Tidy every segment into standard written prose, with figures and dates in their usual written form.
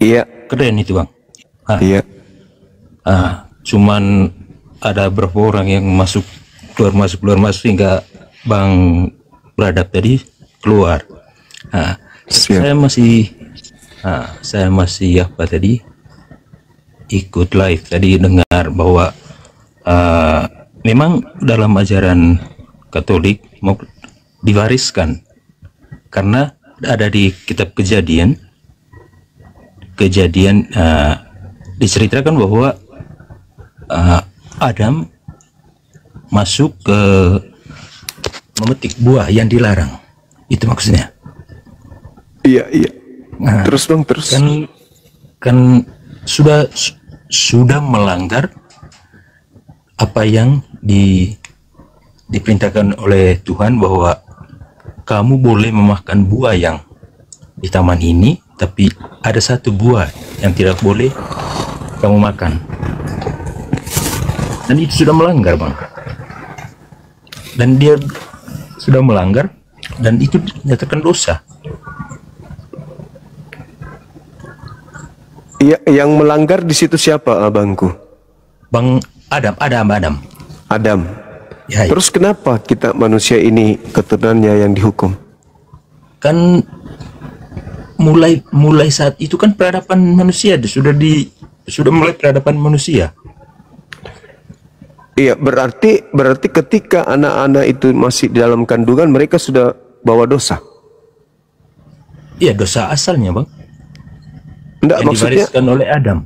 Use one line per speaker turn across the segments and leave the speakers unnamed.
Iya,
Keren itu bang. Ah,
iya.
cuman ada beberapa orang yang masuk keluar masuk hingga bang beradab tadi keluar. Ah,
Siap.
saya masih apa tadi ikut live tadi dengar bahwa memang dalam ajaran Katolik mau diwariskan karena ada di kitab Kejadian diceritakan bahwa Adam masuk ke memetik buah yang dilarang. Itu maksudnya.
Iya, iya.
Nah,
Terus bang, terus.
kan sudah melanggar apa yang diperintahkan oleh Tuhan bahwa kamu boleh memakan buah yang di taman ini, tapi ada satu buah yang tidak boleh kamu makan. Dan itu sudah melanggar bang. Dan dia sudah melanggar dan itu dinyatakan dosa.
Iya, yang melanggar di situ siapa abangku?
Bang Adam.
Adam.
Ya, ya.
Terus kenapa kita manusia ini keturunannya yang dihukum?
Kan mulai saat itu kan peradaban manusia sudah mulai peradaban manusia.
Iya, berarti ketika anak-anak itu masih di dalam kandungan mereka sudah bawa dosa.
Iya, dosa asalnya bang.
Enggak,
Yang
maksudnya
diwariskan oleh Adam.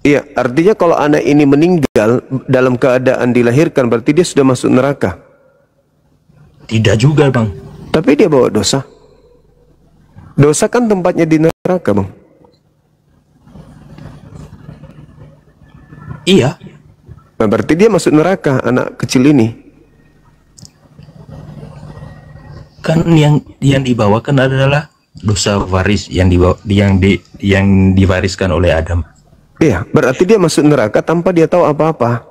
iya, artinya kalau anak ini meninggal dalam keadaan dilahirkan berarti dia sudah masuk neraka.
Tidak juga bang.
Tapi dia bawa dosa. Dosa kan tempatnya di neraka, bang.
Iya.
Nah, berarti dia masuk neraka, anak kecil ini.
Kan yang dibawakan adalah dosa waris yang diwariskan oleh Adam.
Iya, berarti dia masuk neraka tanpa dia tahu apa-apa.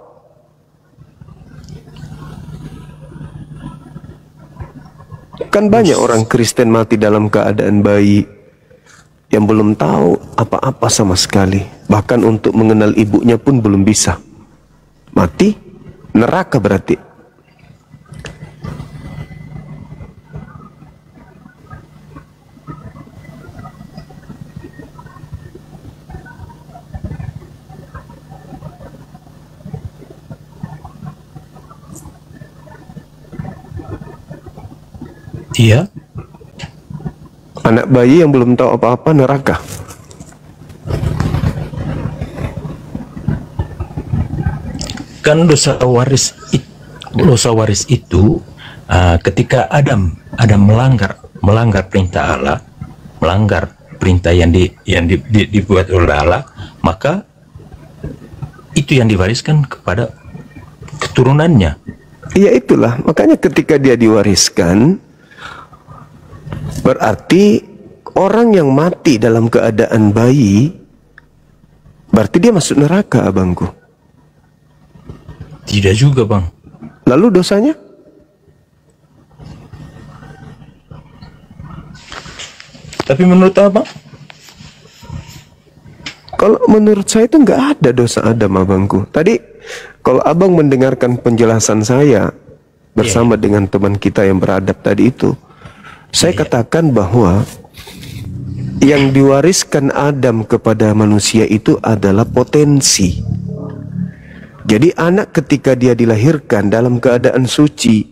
Kan banyak orang Kristen mati dalam keadaan bayi yang belum tahu apa-apa sama sekali. Bahkan untuk mengenal ibunya pun belum bisa. Mati neraka berarti.
Iya.
Anak bayi yang belum tahu apa-apa neraka.
Kan dosa waris itu ketika Adam melanggar perintah Allah, melanggar perintah yang dibuat oleh Allah, maka itu yang diwariskan kepada keturunannya.
Iya, itulah makanya ketika dia diwariskan berarti orang yang mati dalam keadaan bayi berarti dia masuk neraka, abangku.
Tidak juga bang.
Lalu dosanya?
Tapi menurut abang?
Kalau menurut saya itu nggak ada dosa Adam, abangku. Tadi kalau abang mendengarkan penjelasan saya bersama dengan teman kita yang beradab tadi itu, saya katakan bahwa yang diwariskan Adam kepada manusia itu adalah potensi. Jadi anak ketika dia dilahirkan dalam keadaan suci,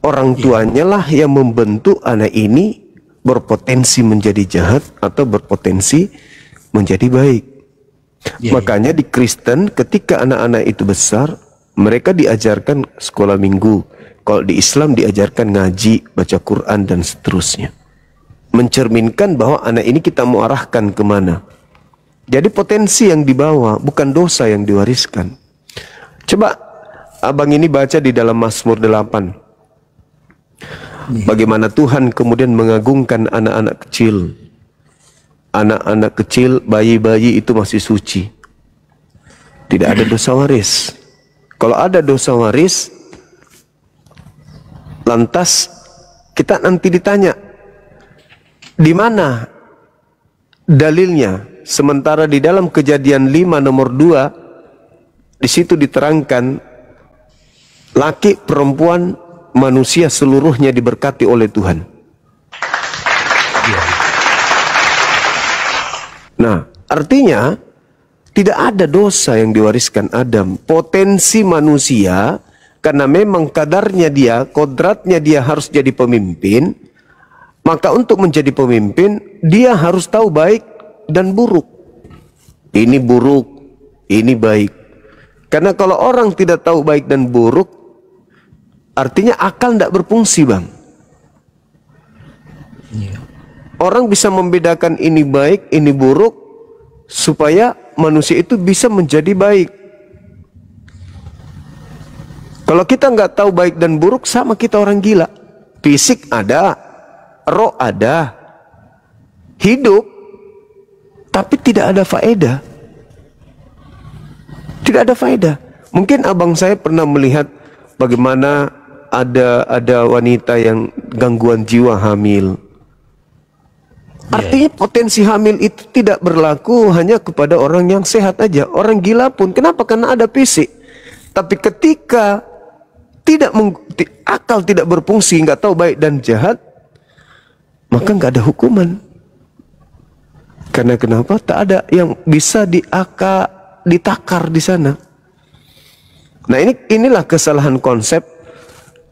orang tuanya lah yang membentuk anak ini berpotensi menjadi jahat atau berpotensi menjadi baik. Makanya di Kristen ketika anak-anak itu besar, mereka diajarkan sekolah minggu. Kalau di Islam diajarkan ngaji, baca Quran dan seterusnya. Mencerminkan bahwa anak ini kita mau arahkan kemana. Jadi potensi yang dibawa bukan dosa yang diwariskan. Coba abang ini baca di dalam Mazmur 8. Bagaimana Tuhan kemudian mengagungkan anak-anak kecil. Anak-anak kecil, bayi-bayi itu masih suci. Tidak ada dosa waris. Kalau ada dosa waris, lantas kita nanti ditanya, di mana dalilnya Sementara di dalam Kejadian 5 nomor 2 di situ diterangkan laki, perempuan, manusia seluruhnya diberkati oleh Tuhan. Nah, artinya tidak ada dosa yang diwariskan Adam. Potensi manusia, karena memang kadarnya dia, kodratnya dia harus jadi pemimpin, maka untuk menjadi pemimpin, dia harus tahu baik dan buruk. Ini buruk, ini baik. Karena kalau orang tidak tahu baik dan buruk, artinya akal tidak berfungsi, Bang. Orang bisa membedakan ini baik, ini buruk, supaya manusia itu bisa menjadi baik. Kalau kita nggak tahu baik dan buruk, sama kita orang gila. Fisik ada, roh ada, hidup, tapi tidak ada faedah. Tidak ada faedah. Mungkin abang saya pernah melihat bagaimana ada wanita yang gangguan jiwa hamil. Artinya potensi hamil itu tidak berlaku hanya kepada orang yang sehat aja. Orang gila pun, kenapa? Karena ada fisik. Tapi ketika akal tidak berfungsi, nggak tahu baik dan jahat, maka nggak ada hukuman. Karena kenapa? Tak ada yang bisa ditakar di sana. Nah, inilah kesalahan konsep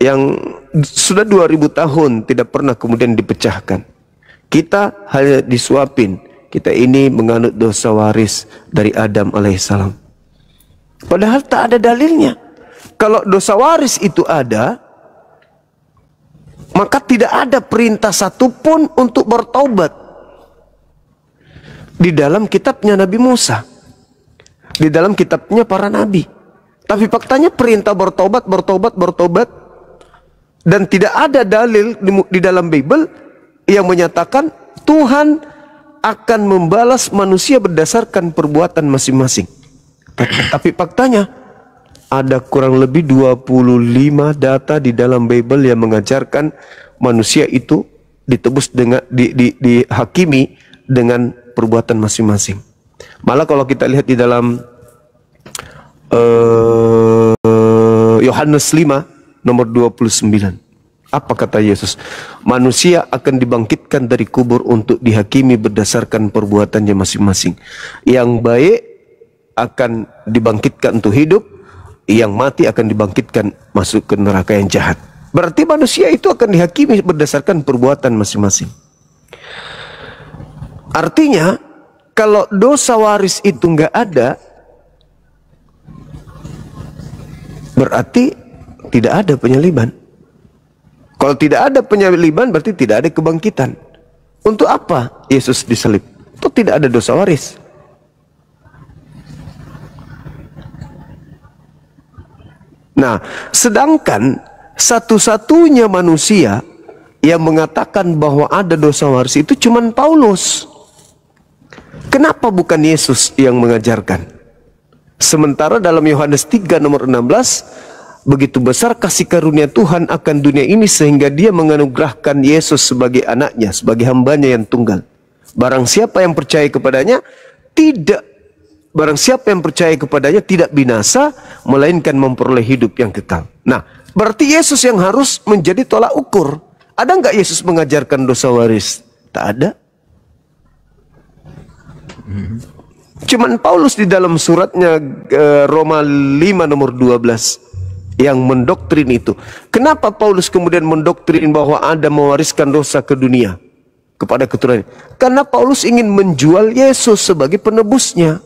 yang sudah 2000 tahun tidak pernah kemudian dipecahkan. Kita hanya disuapin, kita ini menganut dosa waris dari Adam alaihissalam. Padahal tak ada dalilnya. Kalau dosa waris itu ada, maka tidak ada perintah satupun untuk bertaubat di dalam kitabnya Nabi Musa, di dalam kitabnya para nabi. Tapi faktanya perintah bertobat, dan tidak ada dalil di dalam Bible yang menyatakan Tuhan akan membalas manusia berdasarkan perbuatan masing-masing. Tapi faktanya ada kurang lebih 25 data di dalam Bible yang mengajarkan manusia itu ditebus dengan dihakimi dengan perbuatan masing-masing. Malah kalau kita lihat di dalam Yohanes 5 nomor 29. Apa kata Yesus? Manusia akan dibangkitkan dari kubur untuk dihakimi berdasarkan perbuatannya masing-masing. Yang baik akan dibangkitkan untuk hidup, yang mati akan dibangkitkan masuk ke neraka yang jahat. Berarti manusia itu akan dihakimi berdasarkan perbuatan masing-masing. Artinya, kalau dosa waris itu nggak ada, berarti tidak ada penyaliban. Kalau tidak ada penyaliban, berarti tidak ada kebangkitan. Untuk apa Yesus disalib? Itu tidak ada dosa waris. Nah, sedangkan satu-satunya manusia yang mengatakan bahwa ada dosa waris itu cuma Paulus. Kenapa bukan Yesus yang mengajarkan? Sementara dalam Yohanes 3 nomor 16, begitu besar kasih karunia Tuhan akan dunia ini sehingga dia menganugerahkan Yesus sebagai anaknya, sebagai hambanya yang tunggal. Barang siapa yang percaya kepadanya tidak binasa, melainkan memperoleh hidup yang kekal. Nah, berarti Yesus yang harus menjadi tolak ukur. Ada nggak Yesus mengajarkan dosa waris? Tak ada. Cuman Paulus di dalam suratnya Roma 5 nomor 12 yang mendoktrin itu. Kenapa Paulus kemudian mendoktrin bahwa Adam mewariskan dosa ke dunia kepada keturunan? Karena Paulus ingin menjual Yesus sebagai penebusnya.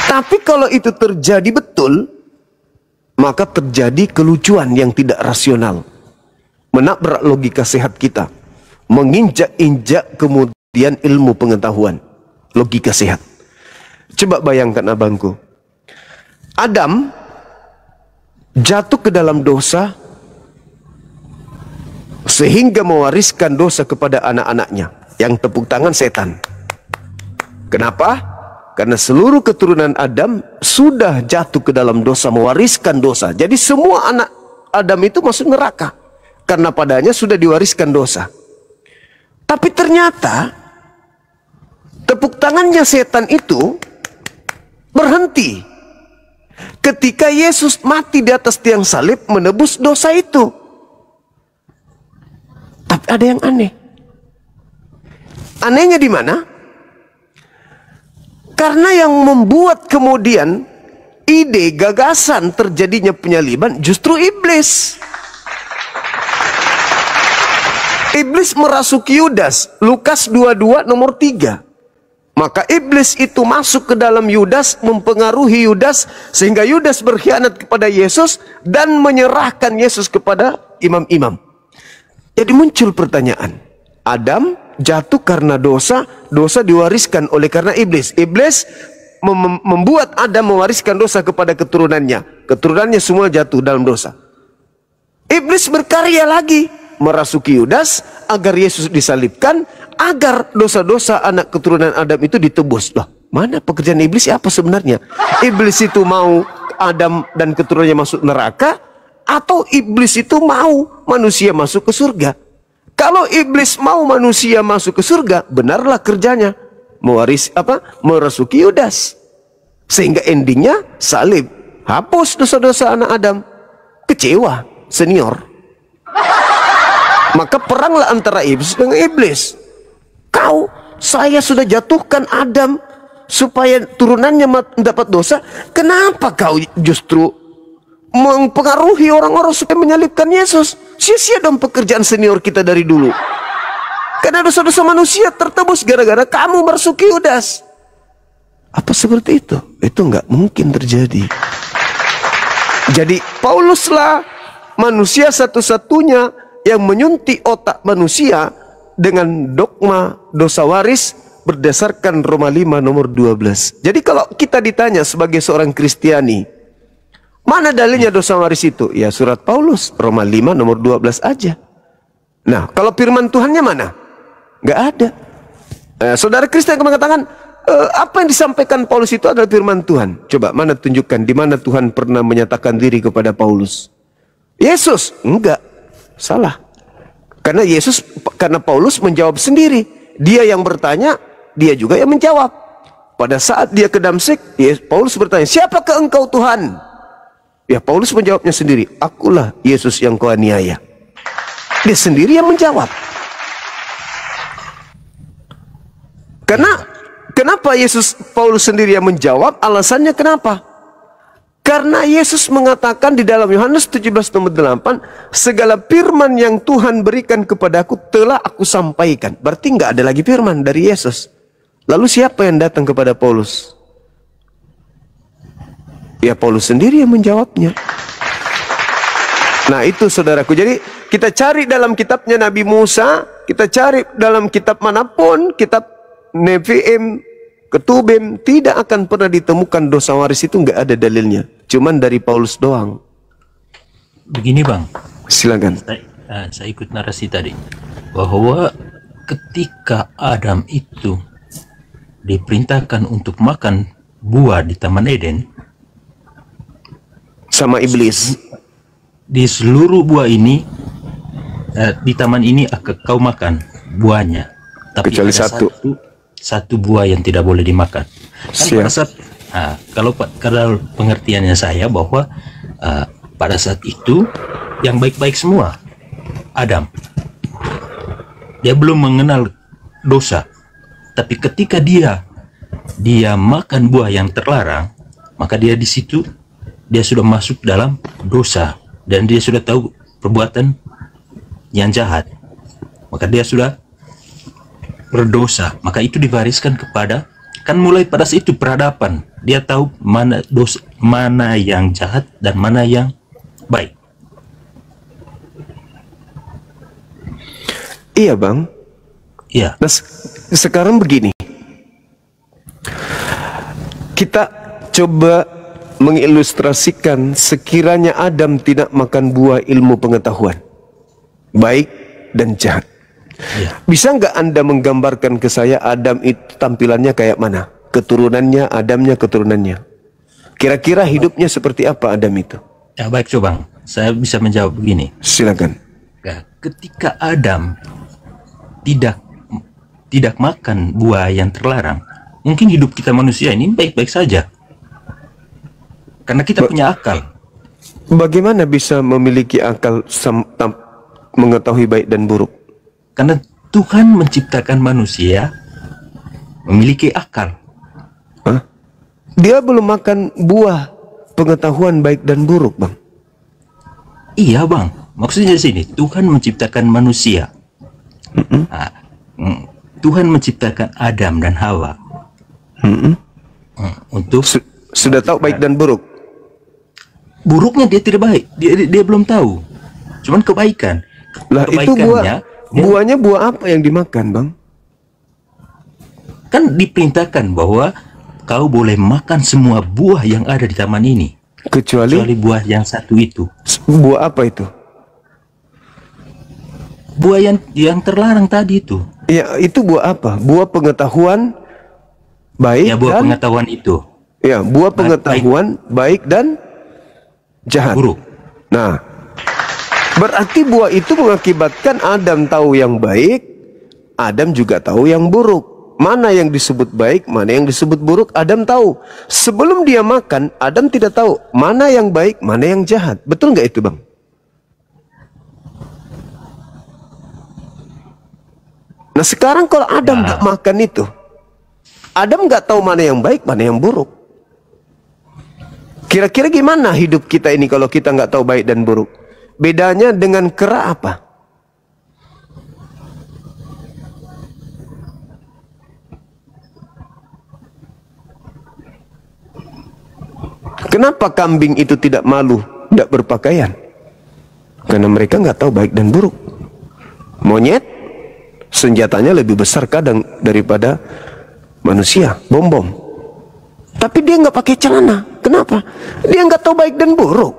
Tapi kalau itu terjadi betul, maka terjadi kelucuan yang tidak rasional, menabrak logika sehat kita, menginjak-injak kemudian ilmu pengetahuan, logika sehat. Coba bayangkan abangku, Adam jatuh ke dalam dosa sehingga mewariskan dosa kepada anak-anaknya, yang tepuk tangan setan. Kenapa? Karena seluruh keturunan Adam sudah jatuh ke dalam dosa, mewariskan dosa. Jadi semua anak Adam itu masuk neraka karena padanya sudah diwariskan dosa. Tapi ternyata Tepuk tangannya setan itu berhenti ketika Yesus mati di atas tiang salib menebus dosa itu. Tapi ada yang aneh. Anehnya di mana? Karena yang membuat kemudian ide, gagasan terjadinya penyaliban justru iblis. Iblis merasuki Yudas. Lukas 22 nomor 3. Maka iblis itu masuk ke dalam Yudas, mempengaruhi Yudas, sehingga Yudas berkhianat kepada Yesus dan menyerahkan Yesus kepada imam-imam. Jadi muncul pertanyaan. Adam jatuh karena dosa, dosa diwariskan oleh karena iblis. Iblis membuat Adam mewariskan dosa kepada keturunannya. Keturunannya semua jatuh dalam dosa. Iblis berkarya lagi, merasuki Yudas agar Yesus disalibkan, agar dosa-dosa anak keturunan Adam itu ditebus. Loh, mana pekerjaan iblis apa sebenarnya? Iblis itu mau Adam dan keturunannya masuk neraka, atau iblis itu mau manusia masuk ke surga? Kalau iblis mau manusia masuk ke surga, benarlah kerjanya merasuki Yudas, sehingga endingnya salib, hapus dosa-dosa anak Adam. Kecewa senior. Maka peranglah antara iblis dengan iblis. Saya sudah jatuhkan Adam supaya turunannya mendapat dosa. Kenapa kau justru mempengaruhi orang-orang supaya menyalibkan Yesus? Sia-sia dong pekerjaan senior kita dari dulu. Karena dosa-dosa manusia tertebus gara-gara kamu merasuki Yudas. Apa seperti itu? Itu nggak mungkin terjadi. Jadi Pauluslah manusia satu-satunya yang menyuntik otak manusia dengan dogma dosa waris berdasarkan Roma 5 nomor 12. Jadi kalau kita ditanya sebagai seorang Kristiani, mana dalilnya dosa waris itu? Ya surat Paulus, Roma 5 nomor 12 aja. Nah, kalau firman Tuhannya mana? Nggak ada. Saudara Kristen yang mengatakan, apa yang disampaikan Paulus itu adalah firman Tuhan. Coba, mana tunjukkan di mana Tuhan pernah menyatakan diri kepada Paulus? Yesus? Enggak. Salah. Karena Paulus menjawab sendiri. Dia yang bertanya, dia juga yang menjawab. Pada saat dia ke Damsyik, Paulus bertanya, siapakah engkau Tuhan? Ya, Paulus menjawabnya sendiri, akulah Yesus yang kau aniaya. Dia sendiri yang menjawab. Kenapa Paulus sendiri yang menjawab? Alasannya kenapa? Karena Yesus mengatakan di dalam Yohanes 17 nomor 8, segala firman yang Tuhan berikan kepadaku telah aku sampaikan. Berarti nggak ada lagi firman dari Yesus. Lalu siapa yang datang kepada Paulus? Ya, Paulus sendiri yang menjawabnya. Nah itu saudaraku. Jadi kita cari dalam kitabnya Nabi Musa, kita cari dalam kitab manapun, kitab Nevi'im, Ketubim, tidak akan pernah ditemukan dosa waris itu, nggak ada dalilnya. Cuman dari Paulus doang.
Begini bang,
silakan.
Saya ikut narasi tadi bahwa ketika Adam itu diperintahkan untuk makan buah di Taman Eden
sama iblis,
di seluruh buah ini di taman ini kau makan buahnya, tapi
kecuali
satu buah yang tidak boleh dimakan. Kan pada saat kalau pengertiannya saya bahwa pada saat itu yang baik-baik semua Adam, dia belum mengenal dosa, tapi ketika dia makan buah yang terlarang, maka dia di situ dia sudah masuk dalam dosa dan dia sudah tahu perbuatan yang jahat, maka dia sudah berdosa. Maka itu diwariskan kepada, kan mulai pada saat itu peradaban, dia tahu mana dosa, mana yang jahat dan mana yang baik.
Iya bang.
Iya.
Nah, sekarang begini, kita coba mengilustrasikan sekiranya Adam tidak makan buah ilmu pengetahuan baik dan jahat.
Ya.
Bisa nggak Anda menggambarkan ke saya Adam itu tampilannya kayak mana? Keturunannya, Adamnya, keturunannya. Kira-kira hidupnya seperti apa Adam itu?
Ya baik, coba saya bisa menjawab begini.
Silakan.
Ketika Adam tidak tidak makan buah yang terlarang, mungkin hidup kita manusia ini baik-baik saja. Karena kita punya akal.
Bagaimana bisa memiliki akal mengetahui baik dan buruk?
Karena Tuhan menciptakan manusia memiliki akal.
Hah? Dia belum makan buah pengetahuan baik dan buruk, Bang.
Iya, Bang. Maksudnya di sini Tuhan menciptakan manusia. Tuhan menciptakan Adam dan Hawa. Untuk
sudah tahu baik dan buruk.
Buruknya dia tidak baik, dia belum tahu. Cuman kebaikan.
Lah itu buahnya buah apa yang dimakan, Bang?
Kan diperintahkan bahwa kau boleh makan semua buah yang ada di taman ini, kecuali buah yang satu itu.
Buah apa itu?
Buah yang terlarang tadi itu.
Ya, itu buah apa? Buah pengetahuan baik
ya, buah pengetahuan itu.
Ya, buah pengetahuan baik dan jahat.
Buruk.
Nah, berarti buah itu mengakibatkan Adam tahu yang baik, Adam juga tahu yang buruk. Mana yang disebut baik, mana yang disebut buruk, Adam tahu. Sebelum dia makan, Adam tidak tahu mana yang baik, mana yang jahat. Betul nggak itu, Bang? Nah, sekarang kalau Adam nggak makan itu, Adam nggak tahu mana yang baik, mana yang buruk. Kira-kira gimana hidup kita ini kalau kita nggak tahu baik dan buruk? Bedanya dengan kera apa? Kenapa kambing itu tidak malu, tidak berpakaian? Karena mereka nggak tahu baik dan buruk. Monyet, senjatanya lebih besar kadang daripada manusia, bom-bom. Tapi dia nggak pakai celana. Kenapa? Dia nggak tahu baik dan buruk.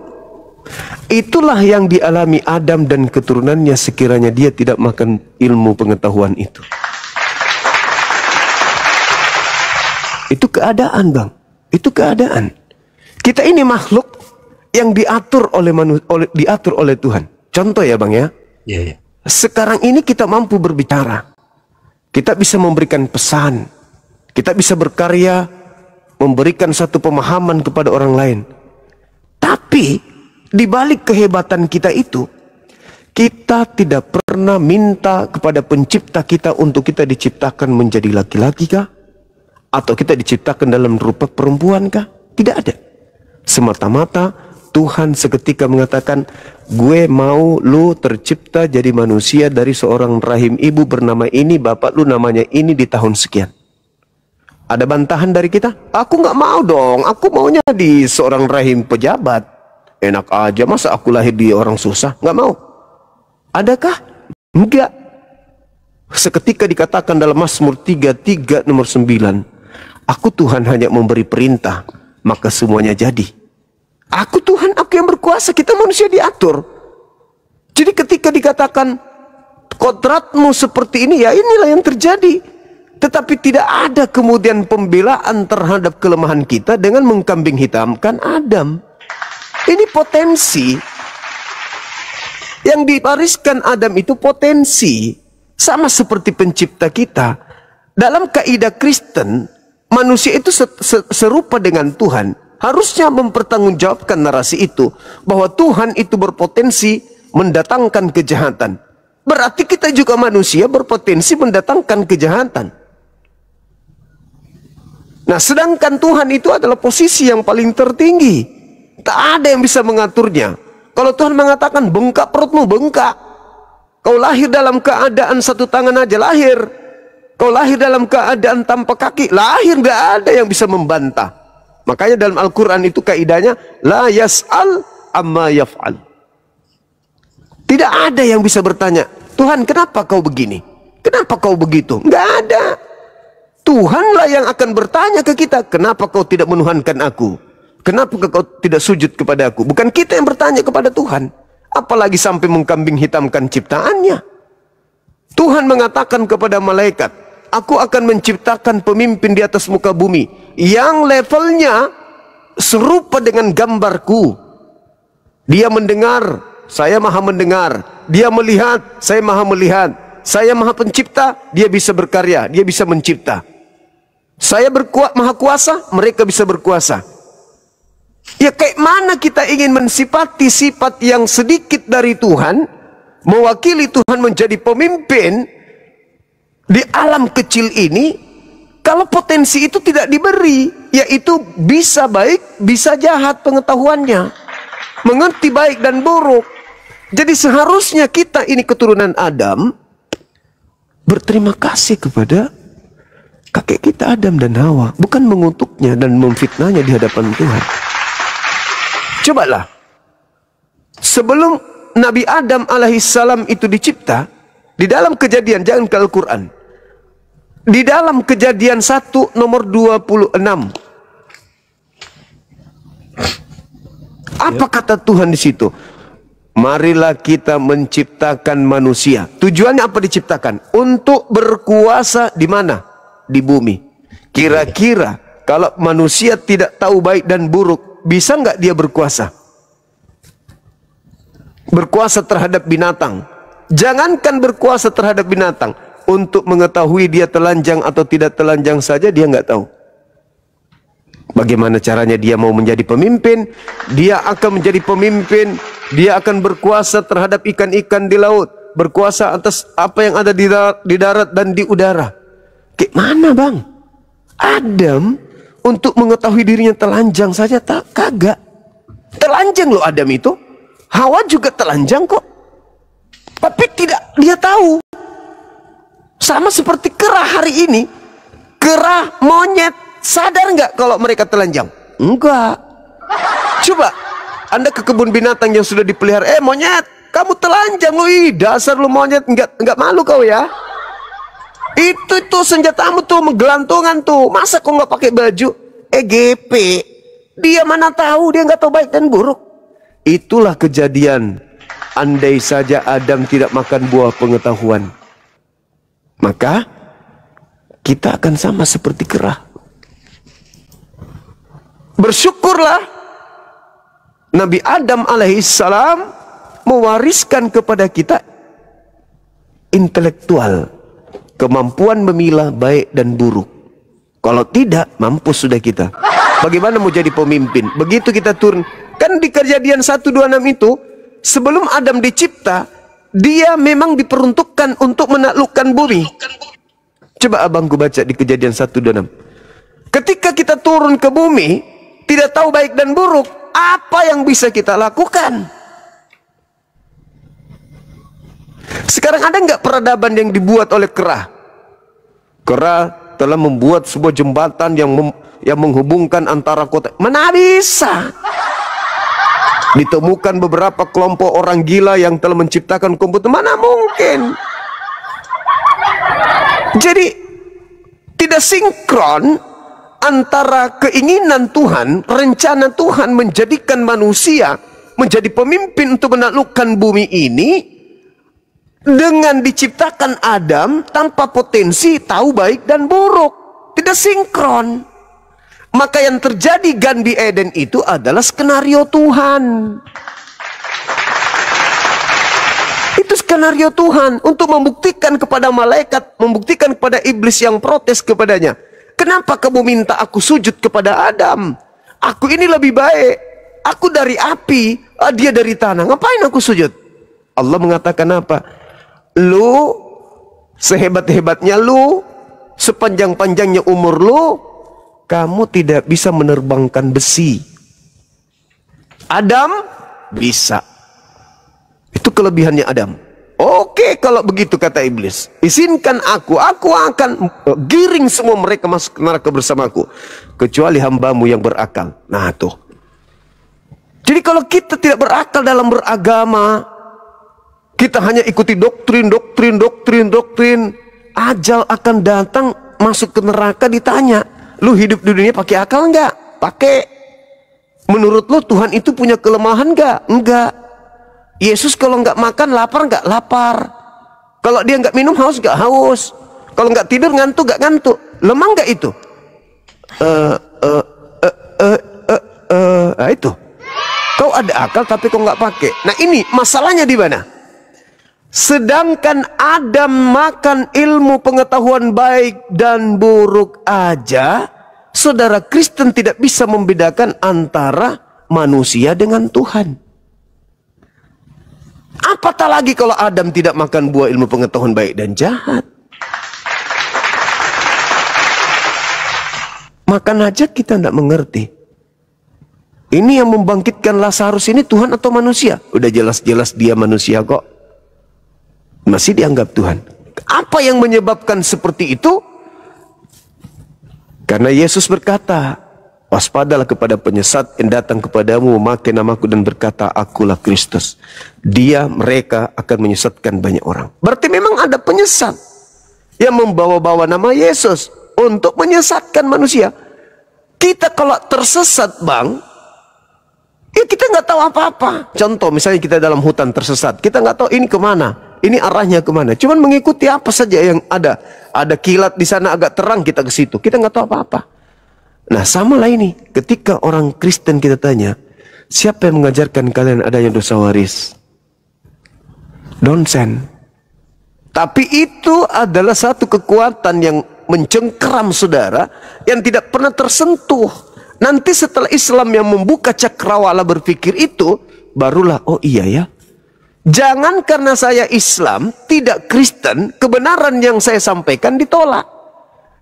Itulah yang dialami Adam dan keturunannya sekiranya dia tidak makan ilmu pengetahuan itu. Itu keadaan, Bang. Itu keadaan. Kita ini makhluk yang diatur oleh Tuhan. Contoh ya, Bang ya.
Yeah.
Sekarang ini kita mampu berbicara. Kita bisa memberikan pesan. Kita bisa berkarya, memberikan satu pemahaman kepada orang lain. Tapi di balik kehebatan kita itu, kita tidak pernah minta kepada pencipta kita untuk kita diciptakan menjadi laki-laki kah? Atau kita diciptakan dalam rupa perempuan kah? Tidak ada. Semata-mata Tuhan seketika mengatakan, gue mau lu tercipta jadi manusia dari seorang rahim ibu bernama ini, bapak lu namanya ini di tahun sekian. Ada bantahan dari kita? Aku nggak mau dong, aku maunya di seorang rahim pejabat. Enak aja, masa aku lahir di orang susah? Nggak mau. Adakah? Enggak. Seketika dikatakan dalam Mazmur 33 nomor 9, aku Tuhan hanya memberi perintah, maka semuanya jadi. Aku Tuhan, aku yang berkuasa, kita manusia diatur. Jadi ketika dikatakan kodratmu seperti ini, ya inilah yang terjadi. Tetapi tidak ada kemudian pembelaan terhadap kelemahan kita dengan mengkambing hitamkan Adam. Ini potensi yang diwariskan Adam itu potensi sama seperti pencipta kita. Dalam kaidah Kristen, manusia itu serupa dengan Tuhan. Harusnya mempertanggungjawabkan narasi itu bahwa Tuhan itu berpotensi mendatangkan kejahatan. Berarti kita juga manusia berpotensi mendatangkan kejahatan. Nah, sedangkan Tuhan itu adalah posisi yang paling tertinggi. Tak ada yang bisa mengaturnya. Kalau Tuhan mengatakan bengkak perutmu, bengkak. Kau lahir dalam keadaan satu tangan aja lahir. Kau lahir dalam keadaan tanpa kaki, lahir, nggak ada yang bisa membantah. Makanya dalam Al-Quran itu kaidahnya la yas'al amma yaf'al. Tidak ada yang bisa bertanya, Tuhan kenapa kau begini? Kenapa kau begitu? Nggak ada. Tuhanlah yang akan bertanya ke kita, kenapa kau tidak menuhankan aku? Kenapa kau tidak sujud kepada aku? Bukan kita yang bertanya kepada Tuhan. Apalagi sampai mengkambing hitamkan ciptaannya. Tuhan mengatakan kepada malaikat, aku akan menciptakan pemimpin di atas muka bumi yang levelnya serupa dengan gambarku. Dia mendengar, saya maha mendengar. Dia melihat, saya maha melihat. Saya maha pencipta, dia bisa berkarya, dia bisa mencipta. Saya maha kuasa, mereka bisa berkuasa. Ya kayak mana kita ingin mensifati sifat yang sedikit dari Tuhan, mewakili Tuhan menjadi pemimpin di alam kecil ini, kalau potensi itu tidak diberi, yaitu bisa baik, bisa jahat pengetahuannya, mengerti baik dan buruk. Jadi seharusnya kita ini keturunan Adam berterima kasih kepada kakek kita Adam dan Hawa, bukan mengutuknya dan memfitnahnya di hadapan Tuhan. Cobalah, sebelum Nabi Adam alaihissalam itu dicipta, di dalam Kejadian, jangan ke Al-Quran, di dalam Kejadian 1 nomor 26, apa kata Tuhan di situ? Marilah kita menciptakan manusia. Tujuannya apa diciptakan? Untuk berkuasa di mana? Di bumi. Kira-kira kalau manusia tidak tahu baik dan buruk, bisa nggak dia berkuasa? Berkuasa terhadap binatang. Jangankan berkuasa terhadap binatang, untuk mengetahui dia telanjang atau tidak telanjang saja dia nggak tahu. Bagaimana caranya dia mau menjadi pemimpin? Dia akan menjadi pemimpin, dia akan berkuasa terhadap ikan-ikan di laut, berkuasa atas apa yang ada di darat dan di udara. Kayak mana bang? Adam untuk mengetahui dirinya telanjang saja tak kagak. Telanjang loh Adam itu. Hawa juga telanjang kok. Tapi tidak dia tahu. Sama seperti kera hari ini. Kera, monyet, sadar nggak kalau mereka telanjang? Enggak. Coba Anda ke kebun binatang yang sudah dipelihara. Monyet, kamu telanjang lu. Dasar lu monyet, enggak malu kau ya. Itu senjatamu tuh, menggelantungan tuh. Masa kau nggak pakai baju? GP. Dia mana tahu, dia nggak tahu baik dan buruk. Itulah kejadian. Andai saja Adam tidak makan buah pengetahuan, maka kita akan sama seperti kera. Bersyukurlah Nabi Adam alaihissalam mewariskan kepada kita intelektual, kemampuan memilah baik dan buruk. Kalau tidak, mampus sudah kita. Bagaimana mau jadi pemimpin? Begitu kita turun. Kan di Kejadian 126 itu, sebelum Adam dicipta, dia memang diperuntukkan untuk menaklukkan bumi. Coba abangku baca di Kejadian 126. Ketika kita turun ke bumi, tidak tahu baik dan buruk, apa yang bisa kita lakukan? Sekarang ada nggak peradaban yang dibuat oleh kera? Kera telah membuat sebuah jembatan yang menghubungkan antara kota. Mana bisa? Ditemukan beberapa kelompok orang gila yang telah menciptakan komputer. Mana mungkin? Jadi tidak sinkron antara keinginan Tuhan, rencana Tuhan menjadikan manusia menjadi pemimpin untuk menaklukkan bumi ini, dengan diciptakan Adam tanpa potensi tahu baik dan buruk. Tidak sinkron. Maka yang terjadi Gan di Eden itu adalah skenario Tuhan. Itu skenario Tuhan untuk membuktikan kepada malaikat, membuktikan kepada iblis yang protes kepadanya. Kenapa kamu minta aku sujud kepada Adam? Aku ini lebih baik. Aku dari api, dia dari tanah. Ngapain aku sujud? Allah mengatakan apa? Lu, sehebat-hebatnya lu, sepanjang-panjangnya umur lu, kamu tidak bisa menerbangkan besi. Adam bisa. Itu kelebihannya Adam. Oke, kalau begitu kata iblis, izinkan aku akan giring semua mereka masuk ke neraka bersamaku, kecuali hambamu yang berakal. Nah tuh. Jadi kalau kita tidak berakal dalam beragama, kita hanya ikuti doktrin, ajal akan datang, masuk ke neraka ditanya, lu hidup di dunia pakai akal nggak? Pakai. Menurut lu Tuhan itu punya kelemahan nggak? Enggak. Yesus kalau nggak makan lapar nggak lapar. Kalau dia nggak minum haus nggak haus. Kalau nggak tidur ngantuk nggak ngantuk. Lemah nggak itu? Itu. Kau ada akal tapi kau nggak pakai. Nah ini masalahnya di mana? Sedangkan Adam makan ilmu pengetahuan baik dan buruk aja, saudara Kristen tidak bisa membedakan antara manusia dengan Tuhan. Apatah lagi kalau Adam tidak makan buah ilmu pengetahuan baik dan jahat. Makan aja kita tidak mengerti. Ini yang membangkitkan Lazarus ini Tuhan atau manusia? Udah jelas-jelas dia manusia kok. Masih dianggap Tuhan. Apa yang menyebabkan seperti itu? Karena Yesus berkata, waspadalah kepada penyesat yang datang kepadamu memakai namaku dan berkata, akulah Kristus. Mereka akan menyesatkan banyak orang. Berarti memang ada penyesat yang membawa-bawa nama Yesus untuk menyesatkan manusia. Kita kalau tersesat, Bang, ya kita nggak tahu apa-apa. Contoh, misalnya kita dalam hutan tersesat, kita nggak tahu ini kemana, ini arahnya kemana. Cuman mengikuti apa saja yang ada. Ada kilat di sana agak terang, kita ke situ. Kita nggak tahu apa-apa. Nah, sama lah ini. Ketika orang Kristen kita tanya, siapa yang mengajarkan kalian adanya dosa waris? Donsen. Tapi itu adalah satu kekuatan yang mencengkeram saudara, yang tidak pernah tersentuh. Nanti setelah Islam yang membuka cakrawala berpikir itu, barulah, oh iya ya. Jangan karena saya Islam, tidak Kristen, kebenaran yang saya sampaikan ditolak.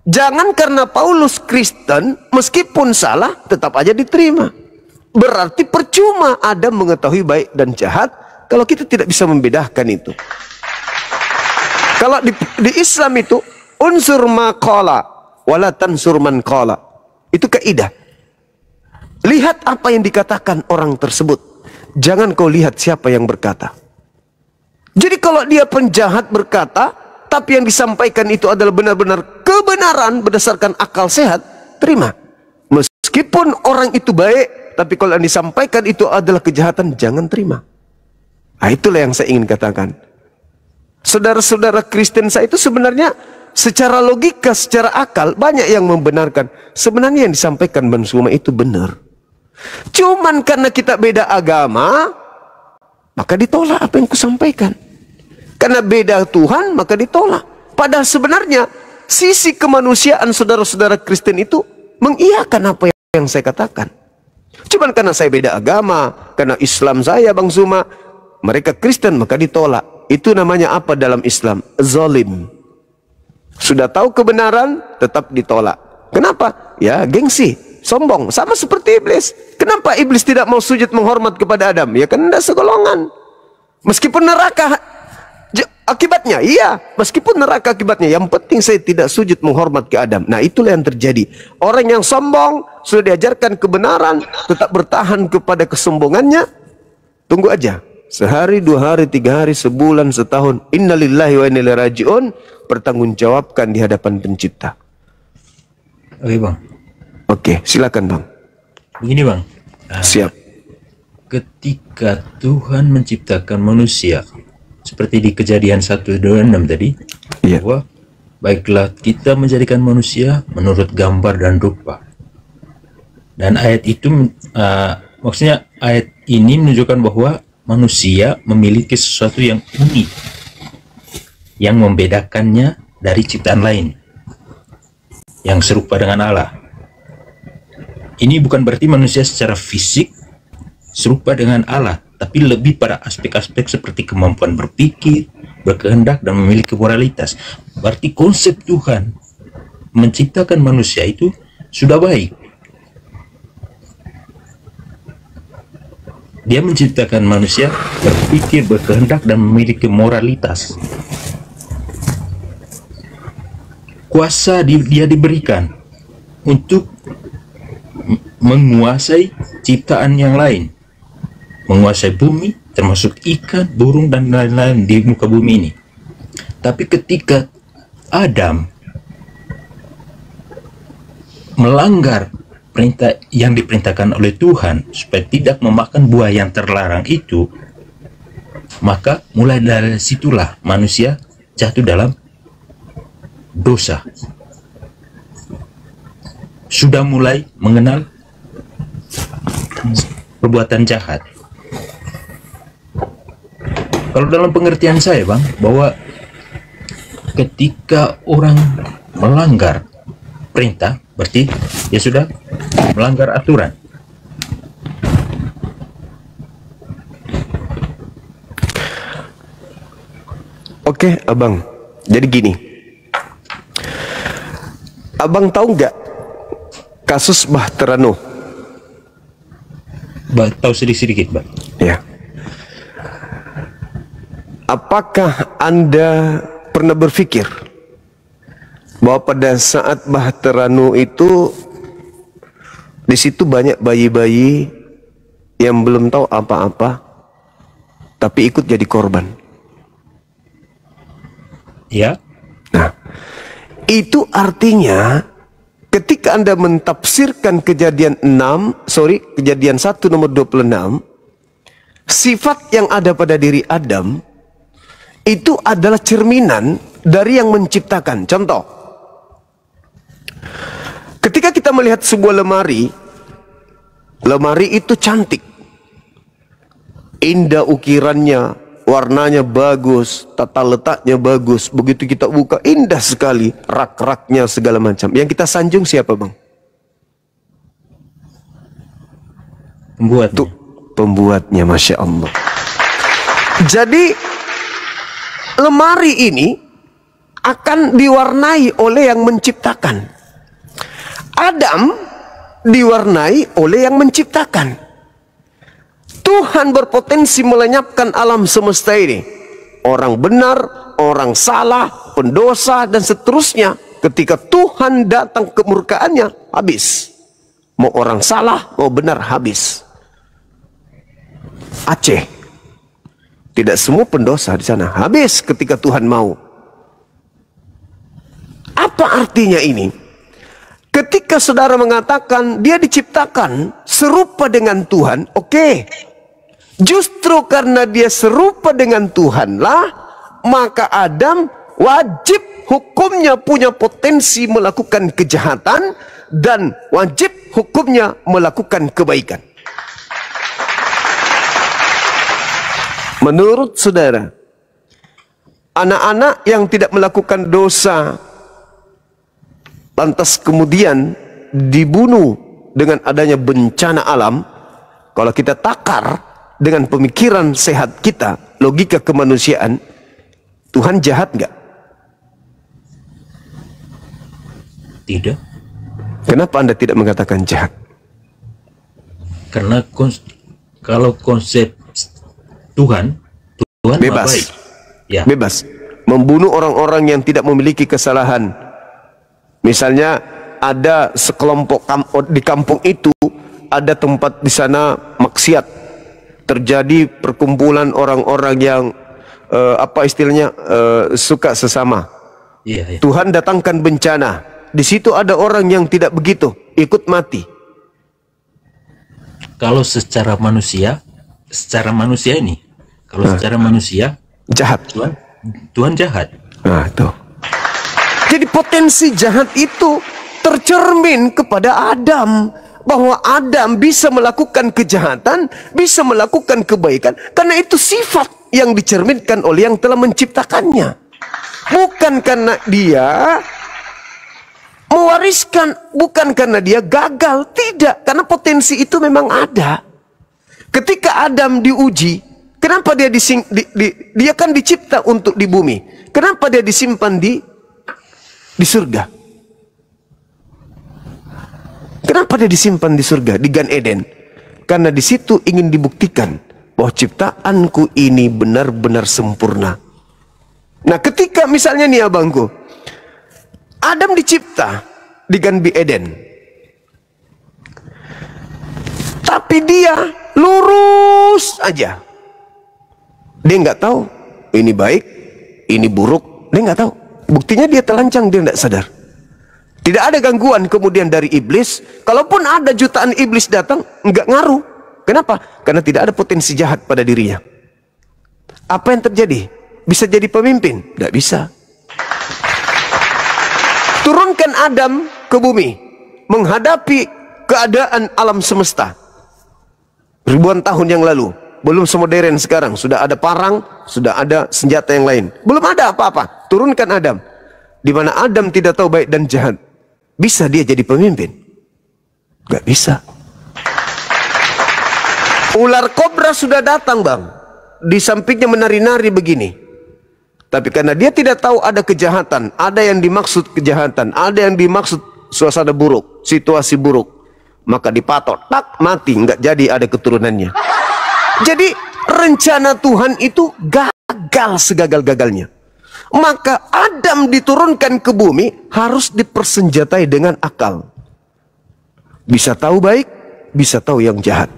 Jangan karena Paulus Kristen, meskipun salah, tetap aja diterima. Berarti percuma Adam mengetahui baik dan jahat, kalau kita tidak bisa membedakan itu. Kalau di Islam itu, unsur maqala, wala tansur man qala. Itu kaidah. Lihat apa yang dikatakan orang tersebut. Jangan kau lihat siapa yang berkata. Jadi kalau dia penjahat berkata, tapi yang disampaikan itu adalah benar-benar kebenaran berdasarkan akal sehat, terima. Meskipun orang itu baik, tapi kalau yang disampaikan itu adalah kejahatan, jangan terima. Nah, itulah yang saya ingin katakan. Saudara-saudara Kristen saya itu sebenarnya secara logika, secara akal, banyak yang membenarkan. Sebenarnya yang disampaikan Bang Suma itu benar. Cuman karena kita beda agama, maka ditolak apa yang kusampaikan. Karena beda Tuhan, maka ditolak. Padahal sebenarnya sisi kemanusiaan saudara-saudara Kristen itu mengiyakan apa yang saya katakan. Cuman karena saya beda agama, karena Islam saya Bang Suma, mereka Kristen, maka ditolak. Itu namanya apa dalam Islam? Zalim. Sudah tahu kebenaran, tetap ditolak. Kenapa? Ya, gengsi, sombong. Sama seperti iblis. Kenapa iblis tidak mau sujud menghormat kepada Adam? Ya kan tidak segolongan. Meskipun neraka akibatnya, iya. Meskipun neraka akibatnya, yang penting saya tidak sujud menghormat ke Adam. Nah, itulah yang terjadi. Orang yang sombong, sudah diajarkan kebenaran, tetap bertahan kepada kesombongannya. Tunggu aja. Sehari, 2 hari, 3 hari, sebulan, setahun. Innalillahi wa inna ilaihi raji'un. Pertanggungjawabkan di hadapan pencipta.
Oke Bang.
Oke, silakan Bang.
Begini Bang.
Siap.
Ketika Tuhan menciptakan manusia, seperti di Kejadian 1:26 tadi,
Iya.
bahwa baiklah kita menjadikan manusia menurut gambar dan rupa. Dan ayat itu, maksudnya ayat ini menunjukkan bahwa manusia memiliki sesuatu yang unik, yang membedakannya dari ciptaan lain, yang serupa dengan Allah. Ini bukan berarti manusia secara fisik serupa dengan Allah, tapi lebih pada aspek-aspek seperti kemampuan berpikir, berkehendak, dan memiliki moralitas. Berarti konsep Tuhan menciptakan manusia itu sudah baik. Dia menciptakan manusia berpikir, berkehendak, dan memiliki moralitas. Kuasa dia diberikan untuk menguasai ciptaan yang lain, menguasai bumi, termasuk ikan, burung, dan lain-lain di muka bumi ini. Tapi ketika Adam melanggar perintah yang diperintahkan oleh Tuhan supaya tidak memakan buah yang terlarang itu, maka mulai dari situlah manusia jatuh dalam dosa. Sudah mulai mengenal perbuatan jahat. Kalau dalam pengertian saya, Bang, bahwa ketika orang melanggar perintah, berarti dia sudah melanggar aturan.
Oke, Abang. Jadi gini. Abang tahu nggak kasus Bahtera Nuh?
Tahu sedikit-sedikit, Bang.
Ya. Apakah Anda pernah berpikir bahwa pada saat Bahtera Nuh itu di situ banyak bayi-bayi yang belum tahu apa-apa tapi ikut jadi korban?
Ya.
Nah, itu artinya ketika Anda mentafsirkan kejadian 1 nomor 26, sifat yang ada pada diri Adam itu adalah cerminan dari yang menciptakan. Contoh, ketika kita melihat sebuah lemari, lemari itu cantik, indah ukirannya, warnanya bagus, tata letaknya bagus. Begitu kita buka, indah sekali, rak-raknya segala macam. Yang kita sanjung siapa, Bang?
Pembuatnya.
Tuh, pembuatnya, Masya Allah. Jadi lemari ini akan diwarnai oleh yang menciptakan. Adam diwarnai oleh yang menciptakan. Tuhan berpotensi melenyapkan alam semesta ini. Orang benar, orang salah, pendosa, dan seterusnya. Ketika Tuhan datang kemurkaannya, habis. Mau orang salah, mau benar, habis. Aceh. Tidak semua pendosa di sana. Habis ketika Tuhan mau. Apa artinya ini? Ketika saudara mengatakan dia diciptakan serupa dengan Tuhan, oke. Justru karena dia serupa dengan Tuhanlah, maka Adam wajib hukumnya punya potensi melakukan kejahatan dan wajib hukumnya melakukan kebaikan. Menurut saudara, anak-anak yang tidak melakukan dosa lantas kemudian dibunuh dengan adanya bencana alam, kalau kita takar dengan pemikiran sehat kita, logika kemanusiaan, Tuhan jahat nggak?
Tidak.
Kenapa Anda tidak mengatakan jahat?
Karena kalau konsep Tuhan
bebas.
baik. Ya.
Bebas. Membunuh orang-orang yang tidak memiliki kesalahan. Misalnya ada sekelompok di kampung itu, ada tempat di sana maksiat. Terjadi perkumpulan orang-orang yang suka sesama.
Iya, iya.
Tuhan datangkan bencana. Di situ ada orang yang tidak begitu, ikut mati.
Kalau secara manusia ini, kalau secara manusia
jahat.
Tuhan jahat.
Nah, tuh. Jadi potensi jahat itu tercermin kepada Adam. Bahwa Adam bisa melakukan kejahatan, bisa melakukan kebaikan. Karena itu sifat yang dicerminkan oleh yang telah menciptakannya. Bukan karena dia mewariskan, bukan karena dia gagal. Tidak, karena potensi itu memang ada. Ketika Adam diuji, kenapa dia dia kan dicipta untuk di bumi. Kenapa dia disimpan di surga? Kenapa dia disimpan di surga, di Gan Eden? Karena di situ ingin dibuktikan bahwa ciptaanku ini benar-benar sempurna. Nah, ketika misalnya nih abangku, Adam dicipta di Gan Eden, tapi dia lurus aja. Dia nggak tahu ini baik, ini buruk. Dia nggak tahu. Buktinya dia telancang, dia nggak sadar. Tidak ada gangguan kemudian dari iblis. Kalaupun ada jutaan iblis datang, nggak ngaruh. Kenapa? Karena tidak ada potensi jahat pada dirinya. Apa yang terjadi? Bisa jadi pemimpin? Tidak bisa. Turunkan Adam ke bumi, menghadapi keadaan alam semesta. Ribuan tahun yang lalu. Belum semodern sekarang. Sudah ada parang, sudah ada senjata yang lain. Belum ada apa-apa. Turunkan Adam. Di mana Adam tidak tahu baik dan jahat. Bisa dia jadi pemimpin? Gak bisa. Ular kobra sudah datang, Bang. Di sampingnya menari-nari begini. Tapi karena dia tidak tahu ada kejahatan, ada yang dimaksud kejahatan, ada yang dimaksud suasana buruk, situasi buruk, maka dipatok, tak, mati, nggak jadi ada keturunannya. Jadi rencana Tuhan itu gagal segagal-gagalnya. Maka Adam diturunkan ke bumi harus dipersenjatai dengan akal. Bisa tahu baik, bisa tahu yang jahat.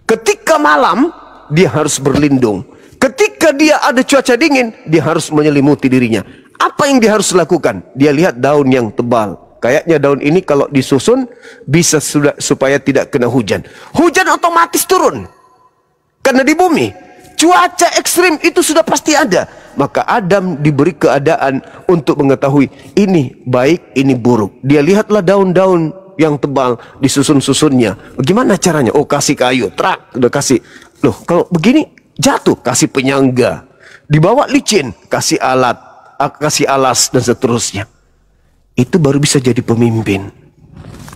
Ketika malam, dia harus berlindung. Ketika dia ada cuaca dingin, dia harus menyelimuti dirinya. Apa yang dia harus lakukan? Dia lihat daun yang tebal. Kayaknya daun ini kalau disusun bisa supaya tidak kena hujan. Hujan otomatis turun. Karena di bumi cuaca ekstrim itu sudah pasti ada. Maka Adam diberi keadaan untuk mengetahui ini baik, ini buruk. Dia lihatlah daun-daun yang tebal disusun-susunnya. Bagaimana caranya? Oh, kasih kayu, trak, udah kasih. Loh, kalau begini jatuh, kasih penyangga. Dibawa licin, kasih alat, kasih alas dan seterusnya. Itu baru bisa jadi pemimpin.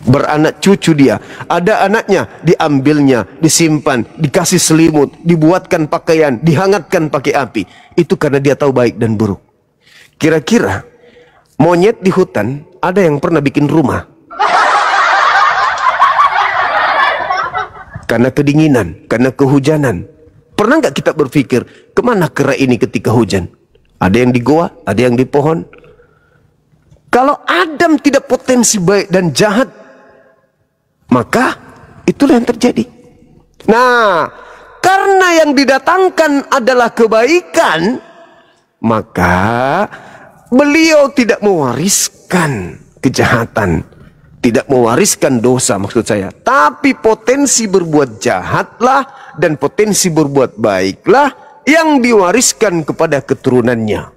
Beranak cucu dia, ada anaknya, diambilnya, disimpan, dikasih selimut, dibuatkan pakaian, dihangatkan pakai api. Itu karena dia tahu baik dan buruk. Kira-kira monyet di hutan ada yang pernah bikin rumah? Karena kedinginan, karena kehujanan. Pernah nggak kita berpikir kemana kera ini ketika hujan? Ada yang di goa, ada yang di pohon. Kalau Adam tidak potensi baik dan jahat, maka itulah yang terjadi. Nah, karena yang didatangkan adalah kebaikan, maka beliau tidak mewariskan kejahatan, tidak mewariskan dosa maksud saya. Tapi potensi berbuat jahatlah dan potensi berbuat baiklah yang diwariskan kepada keturunannya.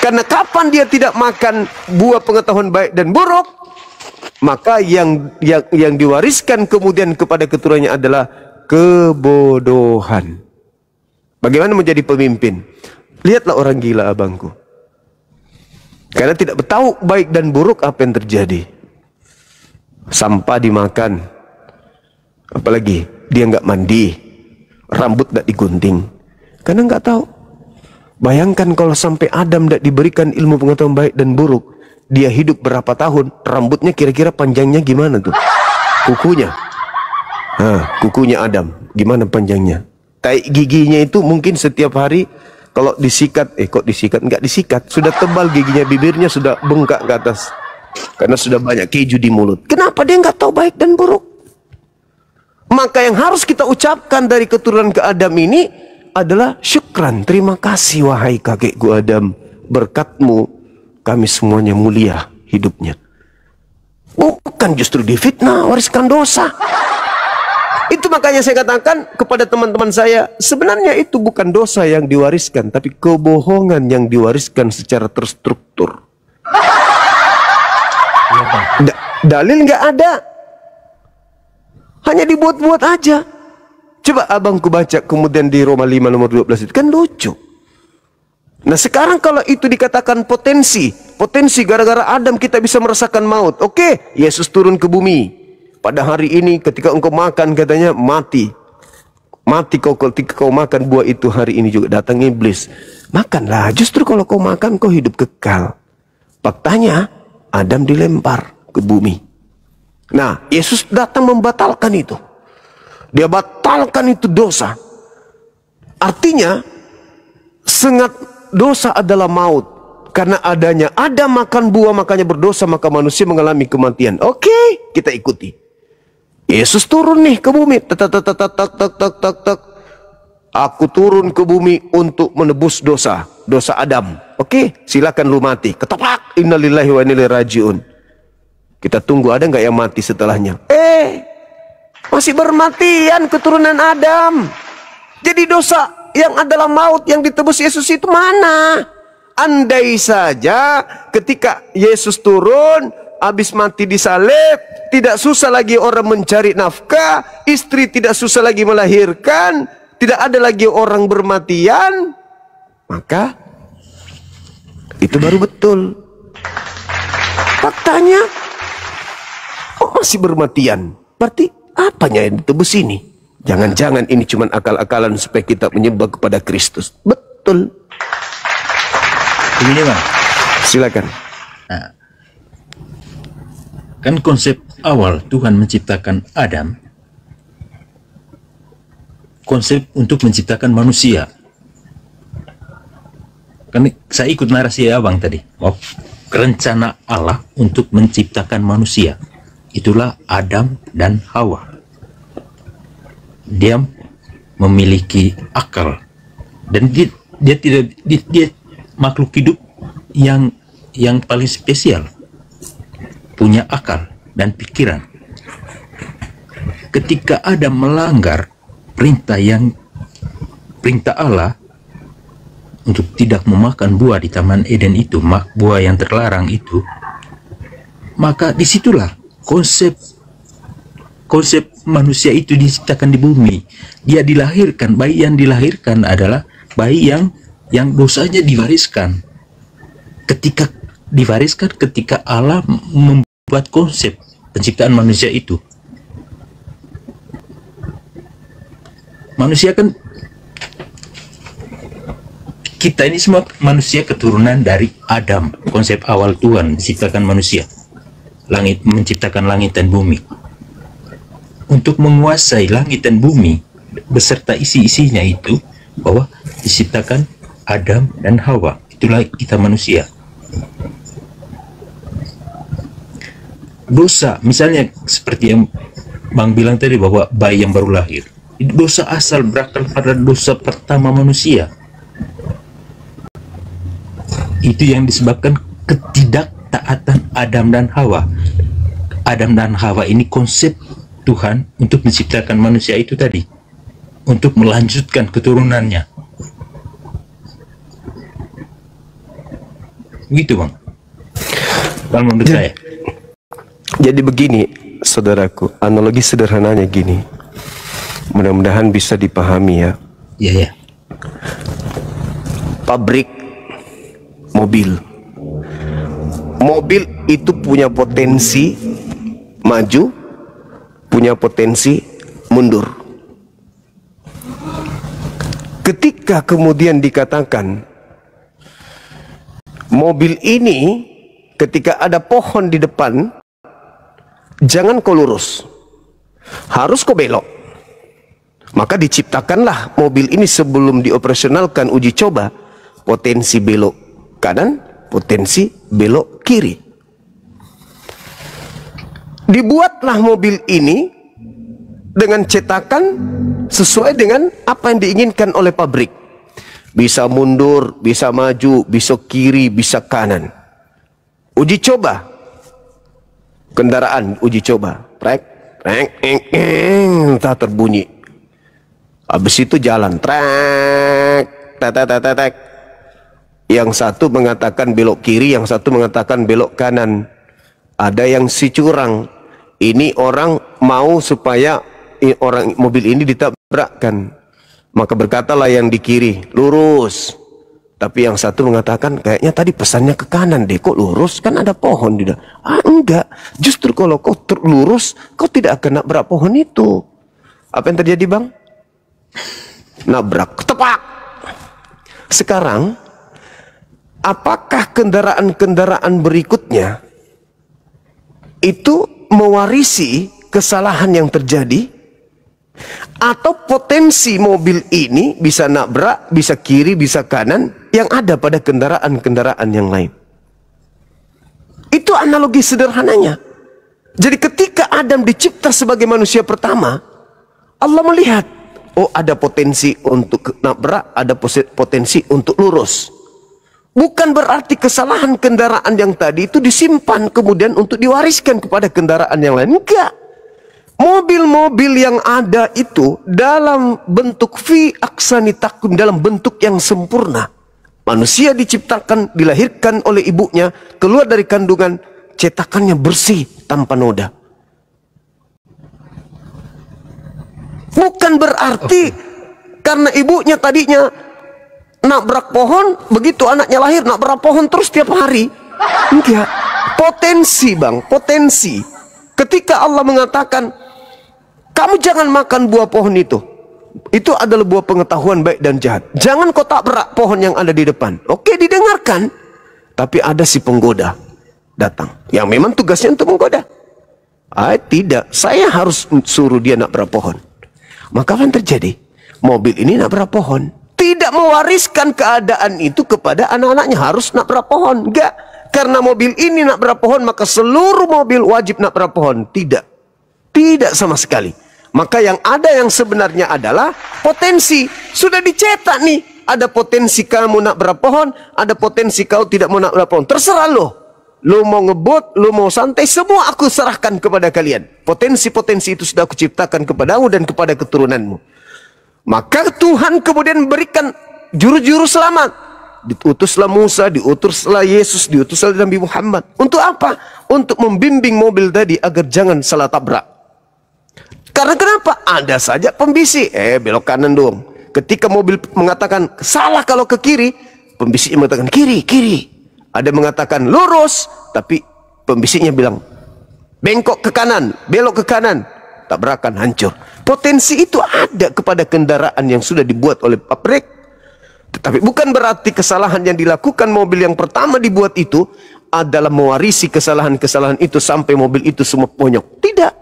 Karena kapan dia tidak makan buah pengetahuan baik dan buruk, maka yang diwariskan kemudian kepada keturunannya adalah kebodohan. Bagaimana menjadi pemimpin? Lihatlah orang gila, abangku. Karena tidak tahu baik dan buruk, apa yang terjadi? Sampah dimakan. Apalagi dia nggak mandi, rambut nggak digunting. Karena nggak tahu. Bayangkan kalau sampai Adam tidak diberikan ilmu pengetahuan baik dan buruk, dia hidup berapa tahun, rambutnya kira-kira panjangnya gimana tuh? Kukunya. Kukunya Adam, gimana panjangnya? Tai giginya itu mungkin setiap hari kalau disikat, kok disikat? Enggak disikat, sudah tebal giginya, bibirnya sudah bengkak ke atas. Karena sudah banyak keju di mulut. Kenapa dia nggak tahu baik dan buruk? Maka yang harus kita ucapkan dari keturunan ke Adam ini adalah syukran, terima kasih wahai kakekku Adam, berkatmu kami semuanya mulia hidupnya. Bukan justru difitnah, wariskan dosa. Itu makanya saya katakan kepada teman-teman saya, sebenarnya itu bukan dosa yang diwariskan, tapi kebohongan yang diwariskan secara terstruktur. Dalil nggak ada, hanya dibuat-buat aja. Coba abangku baca kemudian di Roma 5 nomor 12 itu kan lucu. Nah sekarang kalau itu dikatakan potensi gara-gara Adam kita bisa merasakan maut. Oke, Yesus turun ke bumi. Pada hari ini ketika engkau makan katanya mati. Mati kau ketika kau makan buah itu, hari ini juga datang iblis. Makanlah, justru kalau kau makan kau hidup kekal. Faktanya Adam dilempar ke bumi. Nah Yesus datang membatalkan itu. Dia batalkan itu dosa. Artinya sengat dosa adalah maut. Karena adanya Adam makan buah makanya berdosa, maka manusia mengalami kematian. Oke, kita ikuti. Yesus turun nih ke bumi. Aku turun ke bumi untuk menebus dosa Adam. Oke, silakan lu mati. Ketoprak. Innalillahi wa inna ilaihi rajiun. Kita tunggu ada nggak yang mati setelahnya. Masih bermatian keturunan Adam. Jadi dosa yang adalah maut yang ditebus Yesus itu mana? Andai saja ketika Yesus turun, habis mati disalib, tidak susah lagi orang mencari nafkah, istri tidak susah lagi melahirkan, tidak ada lagi orang bermatian, maka itu baru betul. Faktanya kok masih bermatian? Berarti apanya yang ditebus ini? Jangan-jangan ini cuma akal-akalan supaya kita menyembah kepada Kristus. Betul.
Begini Bang,
Silakan.
nah, kan konsep awal Tuhan menciptakan Adam, konsep untuk menciptakan manusia. Kan saya ikut narasi Abang tadi, rencana Allah untuk menciptakan manusia. Itulah Adam dan Hawa. Dia memiliki akal dan dia makhluk hidup yang paling spesial, punya akal dan pikiran. Ketika Adam melanggar perintah Allah untuk tidak memakan buah di Taman Eden itu, buah yang terlarang itu, maka disitulah konsep manusia itu diciptakan di bumi. Dia dilahirkan, bayi yang dilahirkan adalah bayi yang dosanya diwariskan. Ketika Allah membuat konsep penciptaan manusia itu, manusia kan, kita ini semua manusia keturunan dari Adam. Konsep awal Tuhan menciptakan manusia, menciptakan langit dan bumi, untuk menguasai langit dan bumi beserta isi-isinya itu, bahwa diciptakan Adam dan Hawa. Itulah kita manusia. Dosa, misalnya seperti yang Bang bilang tadi, bahwa bayi yang baru lahir, dosa asal berakar pada dosa pertama manusia. Itu yang disebabkan ketidaktaatan Adam dan Hawa. Adam dan Hawa ini konsep Tuhan untuk menciptakan manusia itu tadi, untuk melanjutkan keturunannya. Begitu Bang, kalau menurut saya.
Jadi begini, saudaraku, analogi sederhananya gini. Mudah-mudahan bisa dipahami ya.
Iya ya.
Pabrik mobil. Mobil itu punya potensi maju, punya potensi mundur. Ketika kemudian dikatakan mobil ini ketika ada pohon di depan, jangan kau lurus, harus kau belok. Maka diciptakanlah mobil ini sebelum dioperasionalkan uji coba, potensi belok kanan, potensi belok kiri. Dibuatlah mobil ini dengan cetakan sesuai dengan apa yang diinginkan oleh pabrik. Bisa mundur, bisa maju, bisa kiri, bisa kanan. Uji coba kendaraan, uji coba, trek, tak terbunyi. Habis itu jalan, trek, tek. Yang satu mengatakan belok kiri, yang satu mengatakan belok kanan. Ada yang si curang. Ini orang mau supaya orang mobil ini ditabrakkan. Maka berkatalah yang di kiri, lurus. Tapi yang satu mengatakan, kayaknya tadi pesannya ke kanan deh, kok lurus? Kan ada pohon di dalam. Ah enggak, justru kalau kau terlurus, kau tidak akan nabrak pohon itu. Apa yang terjadi Bang? Nabrak, tepak. Sekarang, apakah kendaraan-kendaraan berikutnya itu mewarisi kesalahan yang terjadi? Atau potensi mobil ini bisa nabrak, bisa kiri, bisa kanan yang ada pada kendaraan-kendaraan yang lain? Itu analogi sederhananya. Jadi ketika Adam dicipta sebagai manusia pertama, Allah melihat, oh ada potensi untuk nabrak, ada potensi untuk lurus. Bukan berarti kesalahan kendaraan yang tadi itu disimpan kemudian untuk diwariskan kepada kendaraan yang lain. Enggak. Mobil-mobil yang ada itu dalam bentuk fi aksani takum, dalam bentuk yang sempurna. Manusia diciptakan, dilahirkan oleh ibunya, keluar dari kandungan, cetakannya bersih tanpa noda. Bukan berarti Karena ibunya tadinya nabrak pohon, begitu anaknya lahir nabrak pohon terus tiap hari. Enggak. Potensi bang, potensi. Ketika Allah mengatakan, kamu jangan makan buah pohon itu adalah buah pengetahuan baik dan jahat. Jangan kau tabrak pohon yang ada di depan. Oke, didengarkan. Tapi ada si penggoda datang, yang memang tugasnya untuk menggoda. Tidak, saya harus suruh dia nabrak pohon. Maka apa yang terjadi? Mobil ini nabrak pohon. Tidak mewariskan keadaan itu kepada anak-anaknya harus nabrak pohon. Enggak. Karena mobil ini nabrak pohon, maka seluruh mobil wajib nabrak pohon. Tidak. Tidak sama sekali. Maka yang ada yang sebenarnya adalah potensi. Sudah dicetak nih. Ada potensi kamu nabrak pohon, ada potensi kau tidak mau nabrak pohon. Terserah lo. Lo mau ngebut, lo mau santai, semua aku serahkan kepada kalian. Potensi-potensi itu sudah aku ciptakan kepadamu dan kepada keturunanmu. Maka Tuhan kemudian memberikan juru-juru selamat. Diutuslah Musa, diutuslah Yesus, diutuslah Nabi Muhammad. Untuk apa? Untuk membimbing mobil tadi agar jangan salah tabrak. Karena kenapa? Ada saja pembisik. Belok kanan dong. Ketika mobil mengatakan salah kalau ke kiri, pembisiknya mengatakan kiri, kiri. Ada mengatakan lurus, tapi pembisiknya bilang bengkok ke kanan, belok ke kanan. Tabrakan hancur. Potensi itu ada kepada kendaraan yang sudah dibuat oleh pabrik. Tetapi bukan berarti kesalahan yang dilakukan mobil yang pertama dibuat itu adalah mewarisi kesalahan-kesalahan itu sampai mobil itu semua bonyok. Tidak.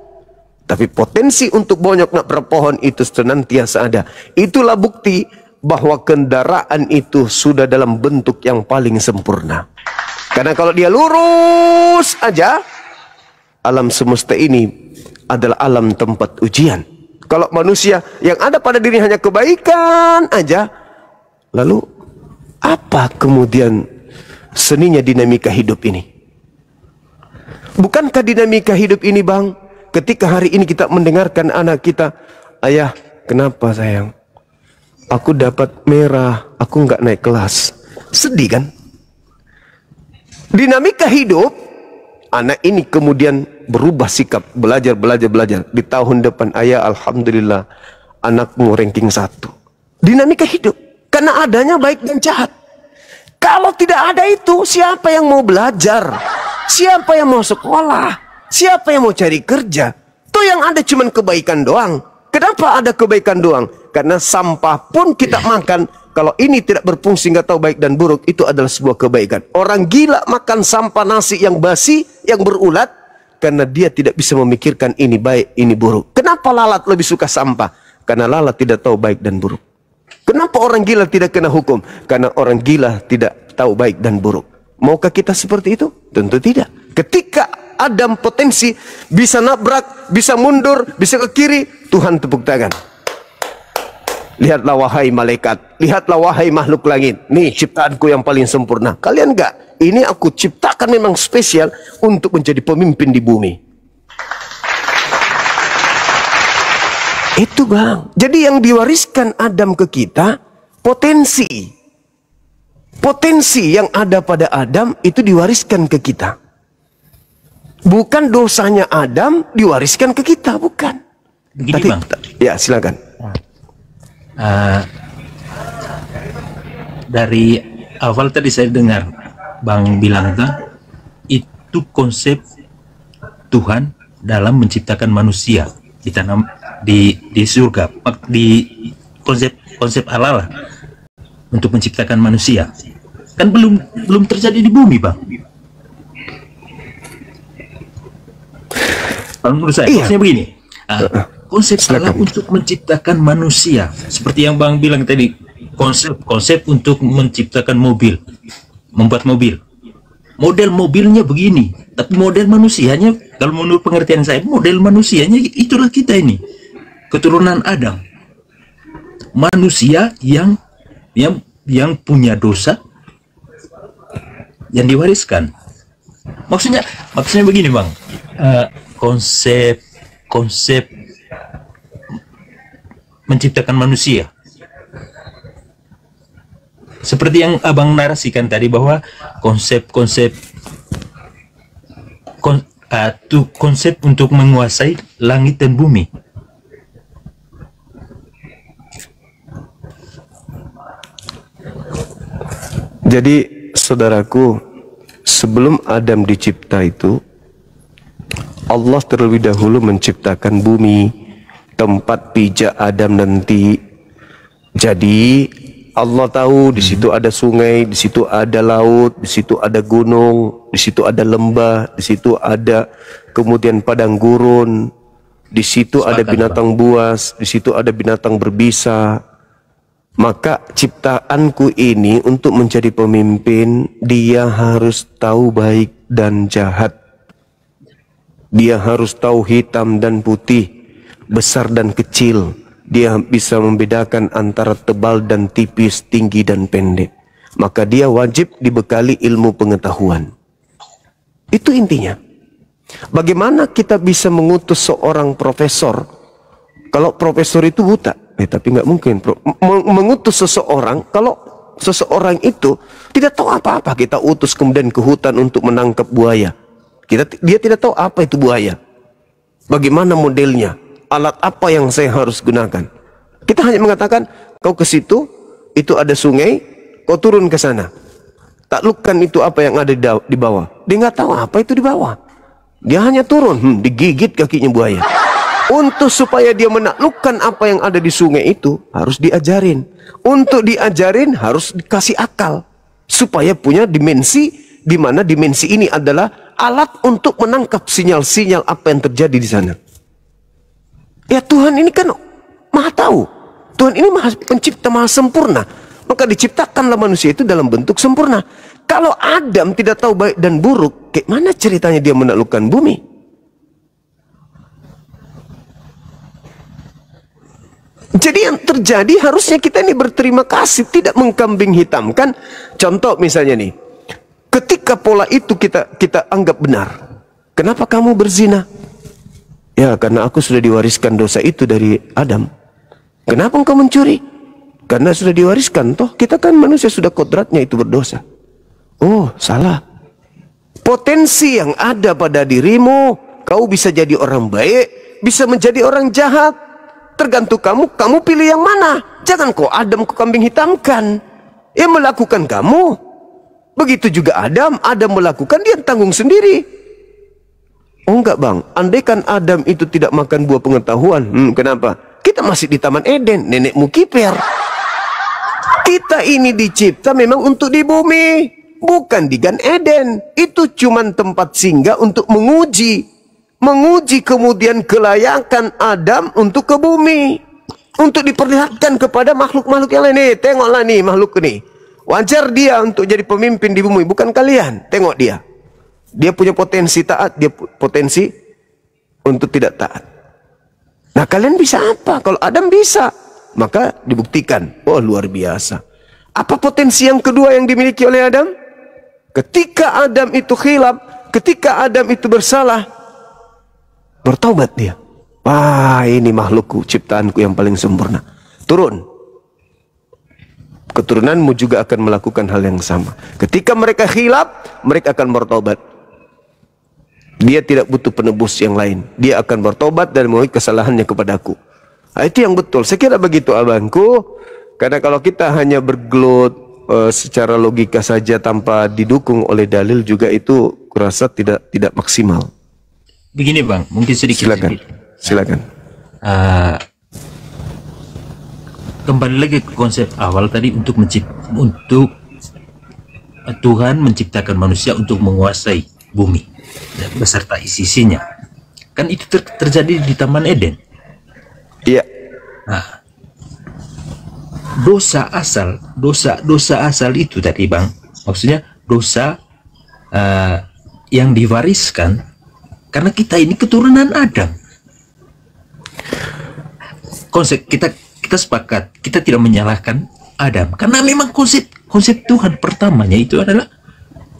Tapi potensi untuk bonyok nabrak pohon itu senantiasa ada. Itulah bukti bahwa kendaraan itu sudah dalam bentuk yang paling sempurna. Karena kalau dia lurus aja, alam semesta ini adalah alam tempat ujian. Kalau manusia yang ada pada diri hanya kebaikan aja, lalu apa kemudian seninya dinamika hidup ini? Bukankah dinamika hidup ini bang, ketika hari ini kita mendengarkan anak kita, ayah kenapa sayang? Aku dapat merah, aku nggak naik kelas. Sedih kan? Dinamika hidup, anak ini kemudian berubah sikap, belajar. Di tahun depan, ayah alhamdulillah anakmu ranking 1. Dinamika hidup, karena adanya baik dan jahat. Kalau tidak ada itu, siapa yang mau belajar? Siapa yang mau sekolah? Siapa yang mau cari kerja? Tuh yang ada cuman kebaikan doang. Kenapa ada kebaikan doang? Karena sampah pun kita makan, kalau ini tidak berfungsi, nggak tahu baik dan buruk, itu adalah sebuah kebaikan. Orang gila makan sampah nasi yang basi, yang berulat, karena dia tidak bisa memikirkan ini baik, ini buruk. Kenapa lalat lebih suka sampah? Karena lalat tidak tahu baik dan buruk. Kenapa orang gila tidak kena hukum? Karena orang gila tidak tahu baik dan buruk. Maukah kita seperti itu? Tentu tidak. Ketika Adam potensi bisa nabrak, bisa mundur, bisa ke kiri, Tuhan tepuk tangan. Lihatlah wahai malaikat, lihatlah wahai makhluk langit. Nih ciptaanku yang paling sempurna. Kalian enggak? Ini aku ciptakan memang spesial untuk menjadi pemimpin di bumi. Itu bang. Jadi yang diwariskan Adam ke kita, potensi. Potensi yang ada pada Adam itu diwariskan ke kita. Bukan dosanya Adam diwariskan ke kita, bukan.
Begini bang.
Ya silakan.
Dari awal tadi saya dengar Bang bilang itu konsep Tuhan dalam menciptakan manusia di tanam di surga, di konsep Allah lah, untuk menciptakan manusia. Kan belum terjadi di bumi bang. Kalau menurut saya maksudnya begini, konsep Allah untuk menciptakan manusia, seperti yang bang bilang tadi, konsep untuk menciptakan mobil, membuat mobil. Model mobilnya begini, tapi model manusianya, kalau menurut pengertian saya, model manusianya itulah kita ini, keturunan Adam, manusia yang punya dosa, yang diwariskan. Maksudnya begini bang, konsep menciptakan manusia, seperti yang abang narasikan tadi, bahwa konsep untuk menguasai langit dan bumi.
Jadi saudaraku, sebelum Adam dicipta itu, Allah terlebih dahulu menciptakan bumi, tempat pijak Adam nanti. Jadi Allah tahu di situ ada sungai, di situ ada laut, di situ ada gunung, di situ ada lembah, di situ ada kemudian padang gurun, di situ ada binatang buas, di situ ada binatang berbisa. Maka ciptaanku ini untuk menjadi pemimpin, dia harus tahu baik dan jahat. Dia harus tahu hitam dan putih, besar dan kecil. Dia bisa membedakan antara tebal dan tipis, tinggi dan pendek. Maka dia wajib dibekali ilmu pengetahuan. Itu intinya. Bagaimana kita bisa mengutus seorang profesor kalau profesor itu buta? Tapi nggak mungkin mengutus seseorang kalau seseorang itu tidak tahu apa-apa. Kita utus kemudian ke hutan untuk menangkap buaya. Dia tidak tahu apa itu buaya. Bagaimana modelnya? Alat apa yang saya harus gunakan? Kita hanya mengatakan, kau ke situ, itu ada sungai, kau turun ke sana. Taklukkan itu apa yang ada di bawah. Dia nggak tahu apa itu di bawah. Dia hanya turun, digigit kakinya buaya. Untuk supaya dia menaklukkan apa yang ada di sungai itu, harus diajarin. Untuk diajarin harus dikasih akal. Supaya punya dimensi, di mana dimensi ini adalah alat untuk menangkap sinyal-sinyal apa yang terjadi di sana. Ya Tuhan ini kan maha tahu. Tuhan ini maha pencipta, maha sempurna. Maka diciptakanlah manusia itu dalam bentuk sempurna. Kalau Adam tidak tahu baik dan buruk, kayak mana ceritanya dia menaklukkan bumi? Jadi yang terjadi harusnya kita ini berterima kasih, tidak mengkambing hitamkan. Contoh misalnya nih, ketika pola itu kita anggap benar. Kenapa kamu berzina? Ya karena aku sudah diwariskan dosa itu dari Adam. Kenapa engkau mencuri? Karena sudah diwariskan. Toh kita kan manusia sudah kodratnya itu berdosa. Oh salah. Potensi yang ada pada dirimu, kau bisa jadi orang baik, bisa menjadi orang jahat. Tergantung kamu pilih yang mana. Jangan kau Adam kau kambing hitamkan. Yang melakukan kamu. Begitu juga Adam melakukan, dia tanggung sendiri. Oh enggak bang, andaikan Adam itu tidak makan buah pengetahuan, kenapa? Kita masih di Taman Eden, nenekmu kiper. Kita ini dicipta memang untuk di bumi, bukan di Gan Eden. Itu cuman tempat singgah untuk menguji kemudian kelayakan Adam untuk ke bumi, untuk diperlihatkan kepada makhluk-makhluk yang lain. Nih, tengoklah nih makhluk ini. Wajar dia untuk jadi pemimpin di bumi, bukan kalian. Tengok dia. Dia punya potensi taat, dia potensi untuk tidak taat. Nah, kalian bisa apa? Kalau Adam bisa, maka dibuktikan. Oh, luar biasa. Apa potensi yang kedua yang dimiliki oleh Adam? Ketika Adam itu khilaf, ketika Adam itu bersalah, bertaubat dia. Wah, ini makhlukku, ciptaanku yang paling sempurna. Turun. Keturunanmu juga akan melakukan hal yang sama. Ketika mereka khilaf, mereka akan bertaubat. Dia tidak butuh penebus yang lain. Dia akan bertobat dan mengakui kesalahannya kepadaku. Nah, itu yang betul. Saya kira begitu abangku. Karena kalau kita hanya bergelut secara logika saja tanpa didukung oleh dalil juga itu kurasa tidak maksimal.
Begini bang, mungkin sedikit.
Silakan.
Kembali lagi ke konsep awal tadi, untuk Tuhan menciptakan manusia untuk menguasai bumi beserta isi-isinya. Kan itu terjadi di Taman Eden.
Iya.
Nah, dosa asal itu tadi bang, maksudnya dosa yang diwariskan karena kita ini keturunan Adam. Konsep kita sepakat, kita tidak menyalahkan Adam karena memang konsep Tuhan pertamanya itu adalah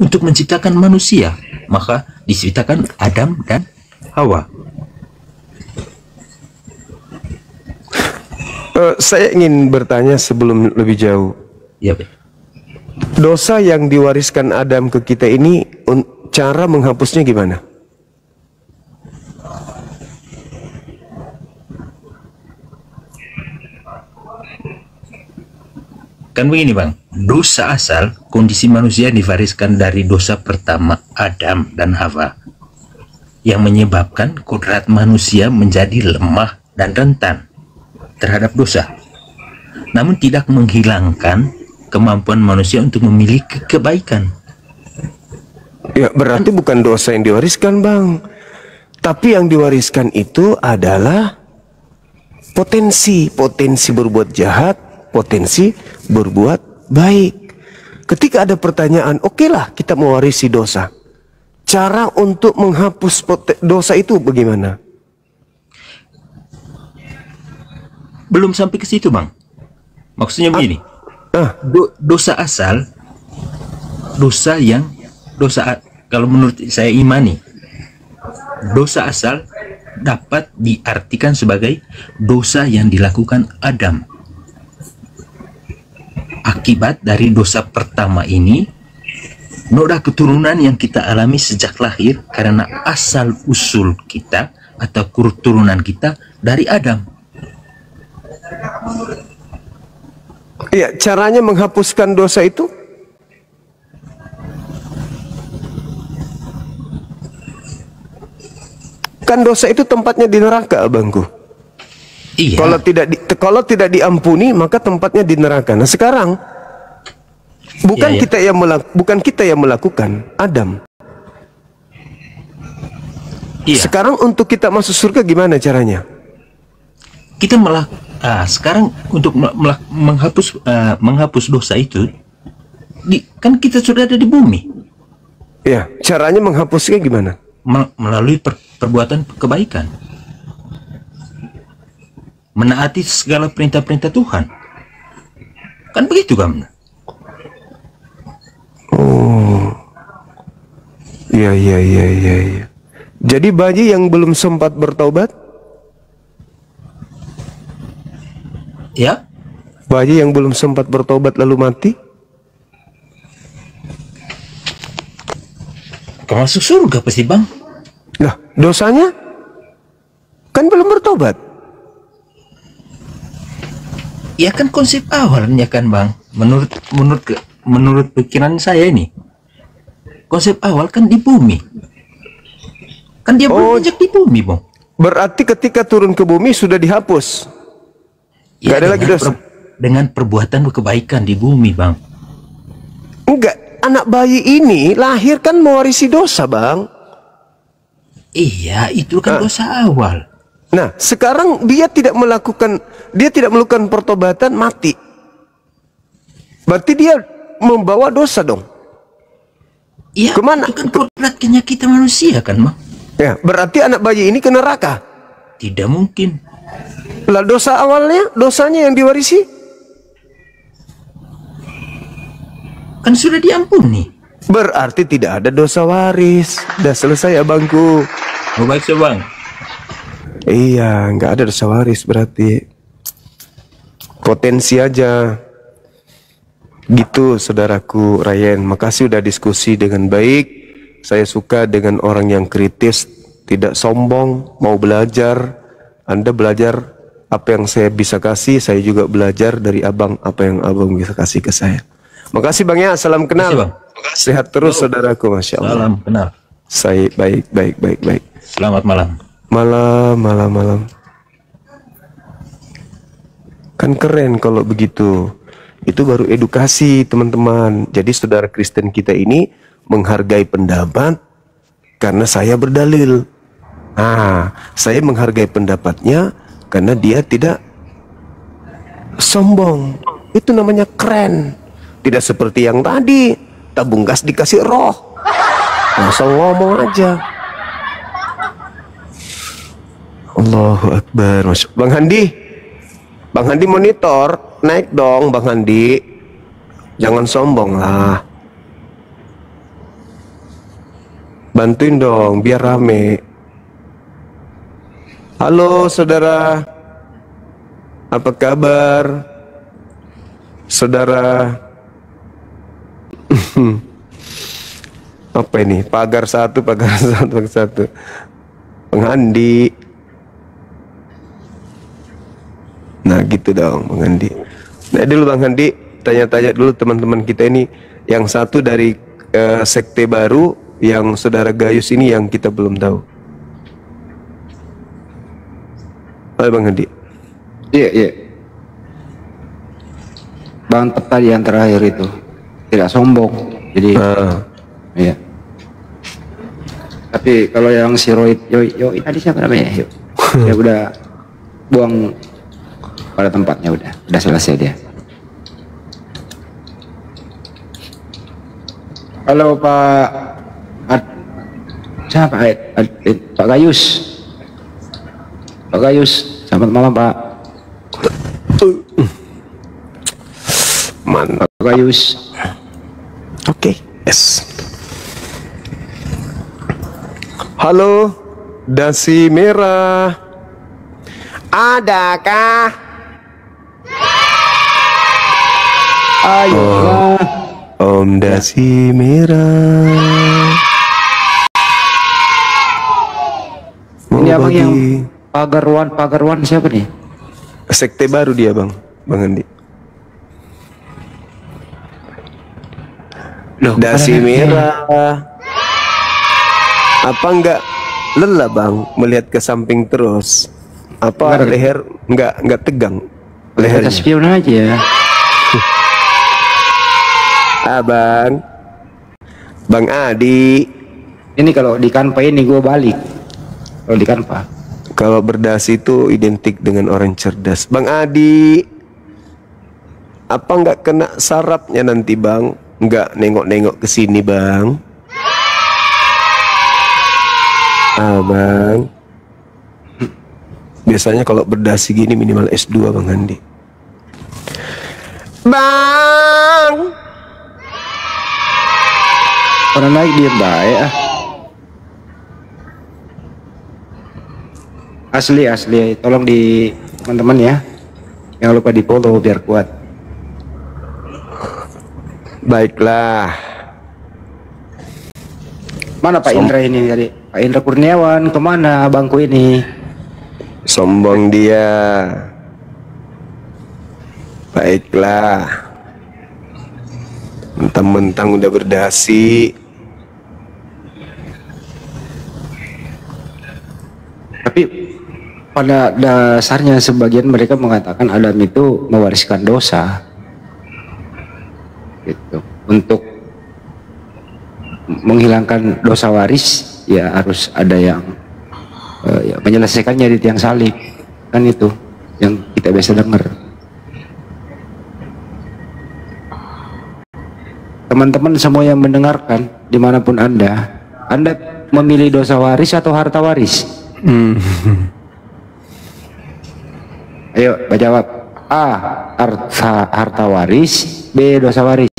untuk menciptakan manusia, maka diciptakan Adam dan Hawa.
Saya ingin bertanya sebelum lebih jauh.
Ya, Pak.
Dosa yang diwariskan Adam ke kita ini, cara menghapusnya gimana?
Kan begini bang, dosa asal kondisi manusia diwariskan dari dosa pertama Adam dan Hawa yang menyebabkan kodrat manusia menjadi lemah dan rentan terhadap dosa, namun tidak menghilangkan kemampuan manusia untuk memiliki kebaikan.
Ya, berarti bukan dosa yang diwariskan, Bang. Tapi yang diwariskan itu adalah potensi berbuat jahat, potensi berbuat baik. Ketika ada pertanyaan, oke lah kita mewarisi dosa. Cara untuk menghapus dosa itu bagaimana?
Belum sampai ke situ, Bang. Maksudnya begini. Dosa asal, kalau menurut saya imani, dosa asal dapat diartikan sebagai dosa yang dilakukan Adam. Akibat dari dosa pertama ini, noda keturunan yang kita alami sejak lahir karena asal usul kita atau keturunan kita dari Adam.
Iya, caranya menghapuskan dosa itu? Kan dosa itu tempatnya di neraka, abangku.
Iya.
Kalau tidak diampuni, maka tempatnya di neraka. Nah, sekarang bukan kita yang melakukan, Adam.
Iya.
Sekarang untuk kita masuk surga gimana caranya?
Kita sekarang untuk menghapus dosa itu, kan kita sudah ada di bumi.
Ya, caranya menghapusnya gimana?
Melalui perbuatan kebaikan, menaati segala perintah-perintah Tuhan. Kan begitu, kan?
Oh, iya. Jadi bayi yang belum sempat bertobat?
Ya.
Bayi yang belum sempat bertobat lalu mati?
Masuk surga pasti, Bang.
Nah, dosanya kan belum bertobat.
Ya kan konsep awalnya kan, Bang. Menurut pikiran saya ini, konsep awal kan di bumi. Kan dia beranjak di bumi, Bang.
Berarti ketika turun ke bumi sudah dihapus.
Ya,
gak ada lagi dosa.
Dengan perbuatan kebaikan di bumi, Bang.
Enggak, anak bayi ini lahir kan mewarisi dosa, Bang.
Iya, itu kan dosa awal.
Nah, sekarang dia tidak melakukan pertobatan, mati. Berarti dia membawa dosa dong.
Iya,
kemana?
Itu kan kodratnya kita manusia kan, Bang.
Ya, berarti anak bayi ini ke neraka.
Tidak mungkin.
Lah dosa awalnya, dosanya yang diwarisi?
Kan sudah diampuni.
Berarti tidak ada dosa waris. Udah selesai, abangku.
Oh, baik, Bang.
Iya, nggak ada dosa waris berarti. Potensi aja. Gitu, saudaraku Ryan. Makasih udah diskusi dengan baik. Saya suka dengan orang yang kritis, tidak sombong, mau belajar. Anda belajar apa yang saya bisa kasih, saya juga belajar dari abang apa yang abang bisa kasih ke saya. Makasih, Bang ya. Salam kenal.
Makasih, Bang.
Sehat terus, saudaraku. Masya Allah.
Salam kenal.
Saya baik.
Selamat malam.
Malam. Kan keren kalau begitu. Itu baru edukasi, teman-teman. Jadi saudara Kristen kita ini menghargai pendapat karena saya berdalil. Saya menghargai pendapatnya karena dia tidak sombong. Itu namanya keren. Tidak seperti yang tadi, tabung gas dikasih roh. Langsung ngomong aja. Allahu Akbar. Bang Handi monitor, naik dong Bang Handi. Jangan sombong lah. Bantuin dong biar rame. Halo saudara, apa kabar? Saudara, apa ini? Pagar satu. Bang Handi. Nah gitu dong Bang Handi. Nah dulu Bang Handi, tanya-tanya dulu teman-teman kita ini, yang satu dari sekte baru, yang saudara Gayus ini yang kita belum tahu. Ayo Bang Hadi.
Iya. Bang tadi yang terakhir itu tidak sombong, jadi iya. Tapi kalau yang si Yoi tadi siapa namanya? Yuk, ya udah buang pada tempatnya, udah selesai dia. Halo Pak siapa? Pak Gayus. Pak Gayus, selamat malam Pak.
Mantap.
Pak Gayus.
Oke, yes. Halo, dasi merah. Adakah?
Ayo.
Om dasi merah.
Ini abang yang pagarwan siapa nih?
Sekte baru dia Bang Andi.
Loh,
Dasi merah. Apa enggak lelah Bang melihat ke samping terus? Apa
Enggak,
leher enggak tegang lehernya?
Kita spion aja.
Abang, Bang Adi.
Ini kalau di Kanpa ini gue balik. Kalau di Kanpa.
Kalau berdasi itu identik dengan orang cerdas. Bang Adi, apa nggak kena sarapnya nanti Bang? Nggak nengok-nengok ke sini Bang? Bang. Biasanya kalau berdasi gini minimal S2 Bang Andi. Bang.
Orang naik dia baik ah. Asli, tolong di teman-teman ya, jangan lupa di follow biar kuat.
Baiklah.
Mana Pak Indra ini tadi? Pak Indra Kurniawan kemana abangku ini?
Sombong dia. Baiklah. Mentang-mentang udah berdasi.
Tapi pada dasarnya sebagian mereka mengatakan Adam itu mewariskan dosa gitu. Untuk menghilangkan dosa waris ya harus ada yang ya, menyelesaikannya di tiang salib, kan itu yang kita biasa dengar. Teman-teman semua yang mendengarkan dimanapun Anda memilih dosa waris atau harta waris? Ayo jawab. A. Harta waris. B. Dosa waris.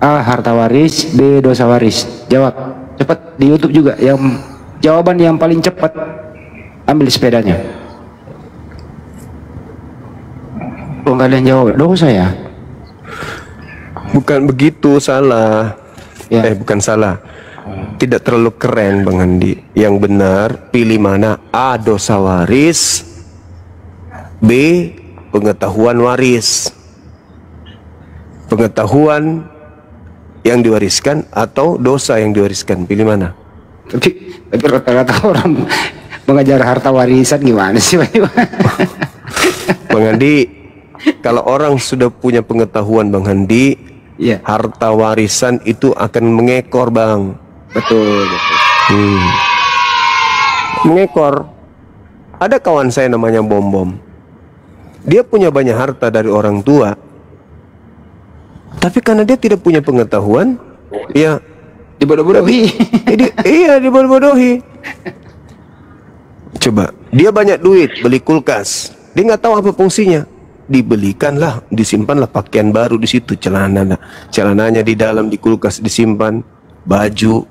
A. Harta waris. B. Dosa waris. Jawab cepat di YouTube juga. Yang jawaban yang paling cepat ambil sepedanya. Kok nggak ada yang jawab? Dosa ya?
Bukan begitu, salah.
Ya.
Bukan salah. Tidak terlalu keren Bang Andi. Yang benar pilih mana? A. Dosa waris. B. Pengetahuan waris. Pengetahuan yang diwariskan atau dosa yang diwariskan, pilih mana?
Tapi rata-rata orang mengajar harta warisan gimana sih
Bang Andi, kalau orang sudah punya pengetahuan Bang Andi,
ya.
Harta warisan itu akan mengekor Bang.
Betul.
Mengekor. Ada kawan saya namanya Bom. Dia punya banyak harta dari orang tua, tapi karena dia tidak punya pengetahuan, ya
dibodoh-bodohi.
Iya, dibodoh-bodohi. Coba, dia banyak duit beli kulkas, dia nggak tahu apa fungsinya. Dibelikanlah, disimpanlah pakaian baru di situ, celananya di dalam di kulkas disimpan, baju,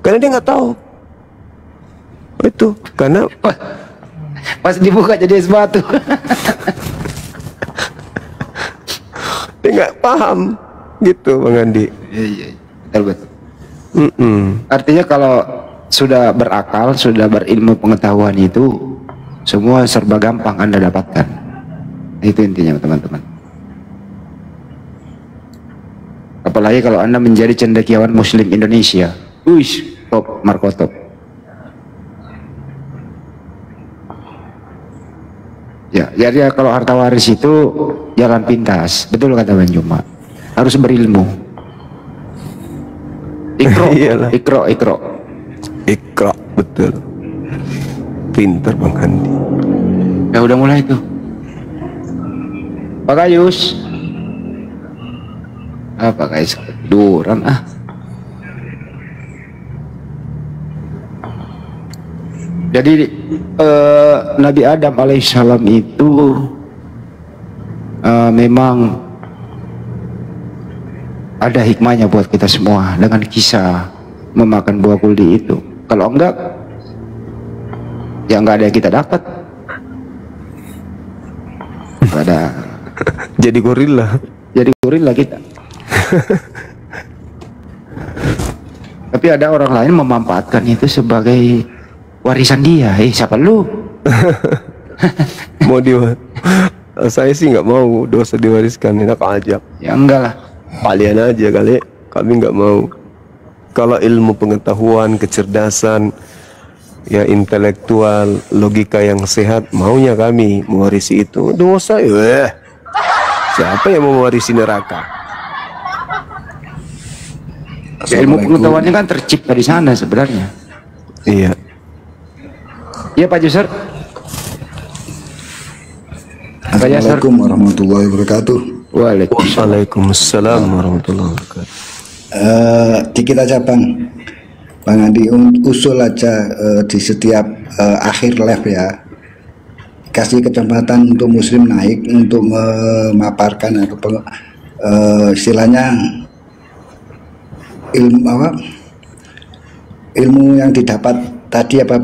karena dia nggak tahu. Itu karena
pas dibuka jadi es batu.
dia nggak paham, gitu Bang Andi.
Iya, betul.
Artinya
Artinya kalau sudah berakal, sudah berilmu pengetahuan itu semua serba gampang Anda dapatkan. Itu intinya teman-teman. Apalagi kalau Anda menjadi cendekiawan Muslim Indonesia. Top, Marco top. Ya, jadi kalau harta waris itu jalan pintas. Betul kata Bang Juma. Harus berilmu.
Ikro, betul. Pinter Bang Handi.
Ya udah mulai tuh. Pak Gayus. Pak Gayus keduran Jadi Nabi Adam alaihissalam itu memang ada hikmahnya buat kita semua dengan kisah memakan buah kuldi itu. Kalau enggak, ya enggak ada yang kita dapat. Ada.
Jadi gorila kita. Tapi ada orang lain memanfaatkan itu sebagai warisan dia. Siapa lu? Mau saya sih nggak mau dosa diwariskan, enak aja.
Ya enggak lah.
Kalian aja kali, kami nggak mau. Kalau ilmu pengetahuan, kecerdasan, ya intelektual, logika yang sehat, maunya kami mewarisi itu. Dosa ya. Siapa yang mau mewarisi neraka?
Ya, ilmu pengetahuannya kan tercipta di sana sebenarnya.
Iya.
Iya Pak Juser.
Assalamualaikum warahmatullahi wabarakatuh.
Waalaikumsalam warahmatullahi wabarakatuh.
Dikit aja Bang Andi, usul aja di setiap akhir live ya, kasih kesempatan untuk Muslim naik untuk memaparkan istilahnya ilmu yang didapat tadi apa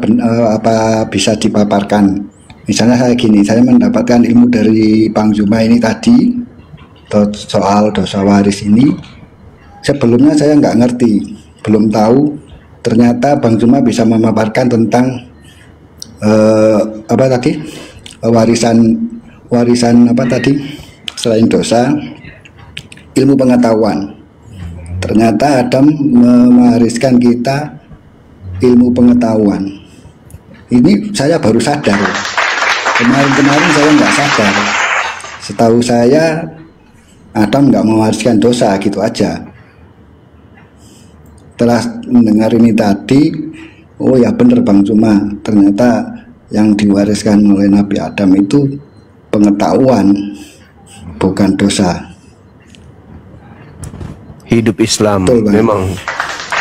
bisa dipaparkan. Misalnya saya gini, saya mendapatkan ilmu dari Bang Zuma ini tadi soal dosa waris ini. Sebelumnya saya nggak ngerti, belum tahu. Ternyata Bang Zuma bisa memaparkan tentang warisan apa tadi selain dosa, ilmu pengetahuan. Ternyata Adam mewariskan kita ilmu pengetahuan. Ini saya baru sadar. Kemarin saya nggak sadar. Setahu saya Adam nggak mewariskan dosa, gitu aja. Setelah mendengar ini tadi, oh ya bener Bang Zuma, ternyata yang diwariskan oleh Nabi Adam itu pengetahuan, bukan dosa.
Hidup Islam. Betul, memang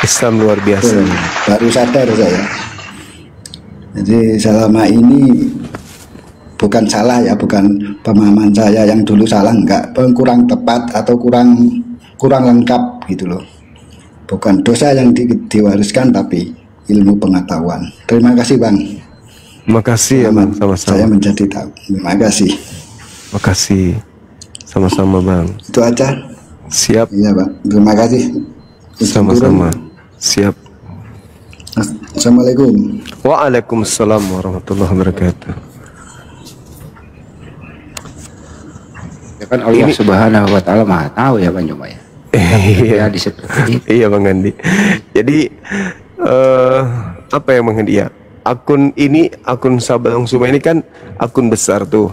Islam luar biasa.
Betul. Baru sadar saya. Jadi selama ini bukan salah ya, bukan pemahaman saya yang dulu salah, enggak, kurang tepat atau kurang lengkap gitu loh. Bukan dosa yang diwariskan, tapi ilmu pengetahuan. Terima kasih Bang.
Makasih ya Bang, sama-sama.
Saya menjadi tahu. Terima kasih.
Makasih. Sama-sama Bang.
Itu aja.
Siap.
Iya Bang. Terima kasih.
Sama-sama. Siap.
Assalamualaikum.
Waalaikumsalam warahmatullahi wabarakatuh.
Ya kan Allah Subhanahu wa taala Maha tahu ya Bang Juma ya.
Iya, iya Bang Andi. Jadi apa yang Bang Andi ya? Akun Sahabat Bang Zuma ini kan akun besar tuh.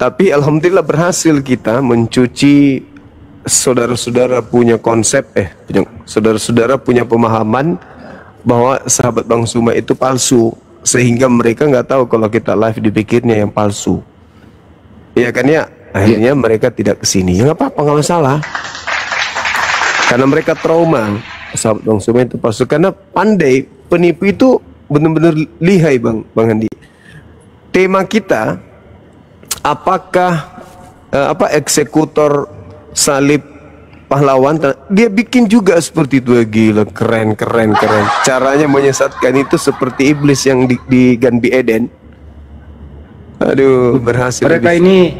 Tapi alhamdulillah berhasil kita mencuci saudara-saudara punya konsep saudara-saudara punya pemahaman bahwa Sahabat Bang Zuma itu palsu, sehingga mereka nggak tahu kalau kita live dipikirnya yang palsu. Iya kan ya? Akhirnya mereka tidak kesini. Ya nggak apa-apa, nggak masalah. Karena mereka trauma. Sahabat Bang Zuma itu palsu karena pandai. Penipu itu benar-benar lihai Bang Andi. Tema kita, apakah eksekutor salib pahlawan, dia bikin juga seperti itu. Gila, keren. Caranya menyesatkan itu seperti iblis yang di Ganbi Eden. Aduh, berhasil.
Mereka ini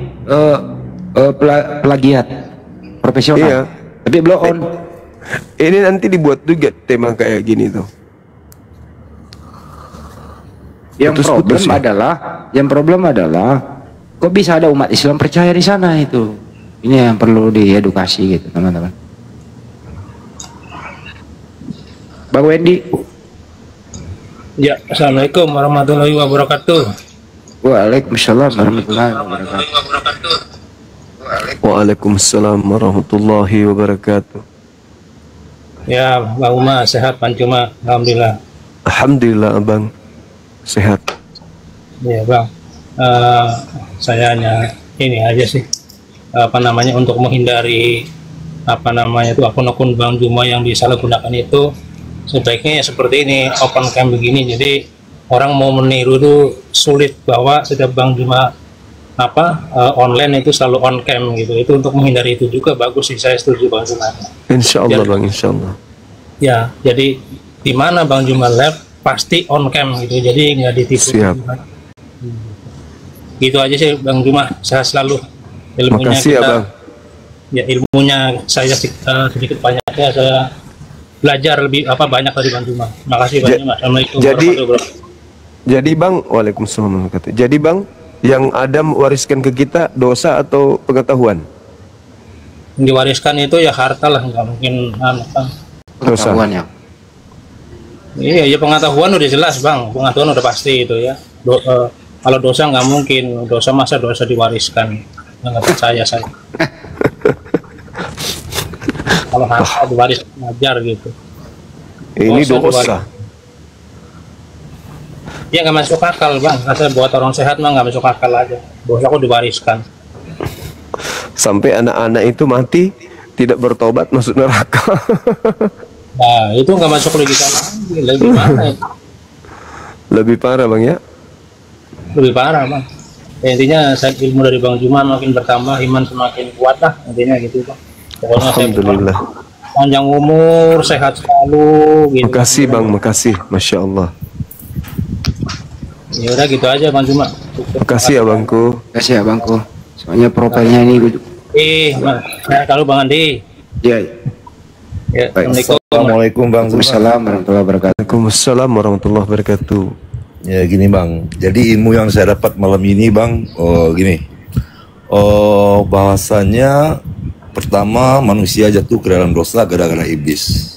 plagiat profesional.
Iya.
Tapi blow on.
Ini nanti dibuat juga tema kayak gini tuh.
Yang problem adalah kok bisa ada umat Islam percaya di sana itu? Ini yang perlu diedukasi gitu teman-teman. Bang Wendy.
Ya, assalamualaikum warahmatullahi wabarakatuh.
Waalaikumsalam warahmatullahi wabarakatuh.
Waalaikumsalam warahmatullahi wabarakatuh.
Ya, Bang Uma sehat, Bang Cuma, alhamdulillah.
Alhamdulillah abang sehat.
Ya Bang, saya hanya ini aja sih, untuk menghindari itu akun-akun Bang Juma yang disalahgunakan itu, sebaiknya ya seperti ini, open cam begini, jadi orang mau meniru itu sulit, bahwa setiap Bang Juma online itu selalu on cam gitu. Itu untuk menghindari itu juga bagus sih, saya setuju Bang Juma.
Insya Allah Bang, insya Allah.
Ya, jadi di mana Bang Juma live pasti on cam gitu, jadi nggak ditipu.
Siap.
Gitu aja sih Bang Juma, sehat selalu. Ilmunya
Makasih ya Bang.
Ya, ilmunya saya sedikit banyaknya saya belajar lebih banyak dari Bang Juma. Makasih Bang Juma. Assalamualaikum warahmatullahi wabarakatuh.
Jadi Bang, waalaikumsalam warahmatullahi wabarakatuh. Jadi Bang, yang Adam wariskan ke kita dosa atau pengetahuan?
Diwariskan itu ya harta lah, nggak mungkin
Dosa.
Ya.
Iya, ya pengetahuan udah jelas Bang, pengetahuan udah pasti itu ya. Kalau dosa nggak mungkin, dosa masa dosa diwariskan, nggak percaya saya. Kalau harta diwaris ngajar gitu.
Ini dosa.
Ya nggak masuk akal Bang, saya buat orang sehat mah nggak masuk akal aja. Dosa kok diwariskan.
Sampai anak-anak itu mati tidak bertobat masuk neraka.
Nah itu nggak masuk logika lagi, lebih mana itu?
Lebih parah Bang ya?
Lebih parah Bang. Ya, intinya saya ilmu dari Bang Juma makin bertambah, iman semakin kuat lah, intinya gitu Bang. Pokoknya
Alhamdulillah.
Panjang umur, sehat selalu gitu.
Makasih Bang, makasih. Masya Allah.
Ya udah gitu aja Bang Juma.
Makasih ya Bangku.
Kasih ya Bangku. Soalnya profilnya ini
kalau Bang Andi.
Ya.
Ya,
Assalamualaikum Bang.
Waalaikumsalam warahmatullahi wabarakatuh.
Waalaikumsalam warahmatullahi wabarakatuh.
Ya gini Bang. Jadi ilmu yang saya dapat malam ini Bang, bahwasanya pertama manusia jatuh ke dalam dosa gara-gara iblis.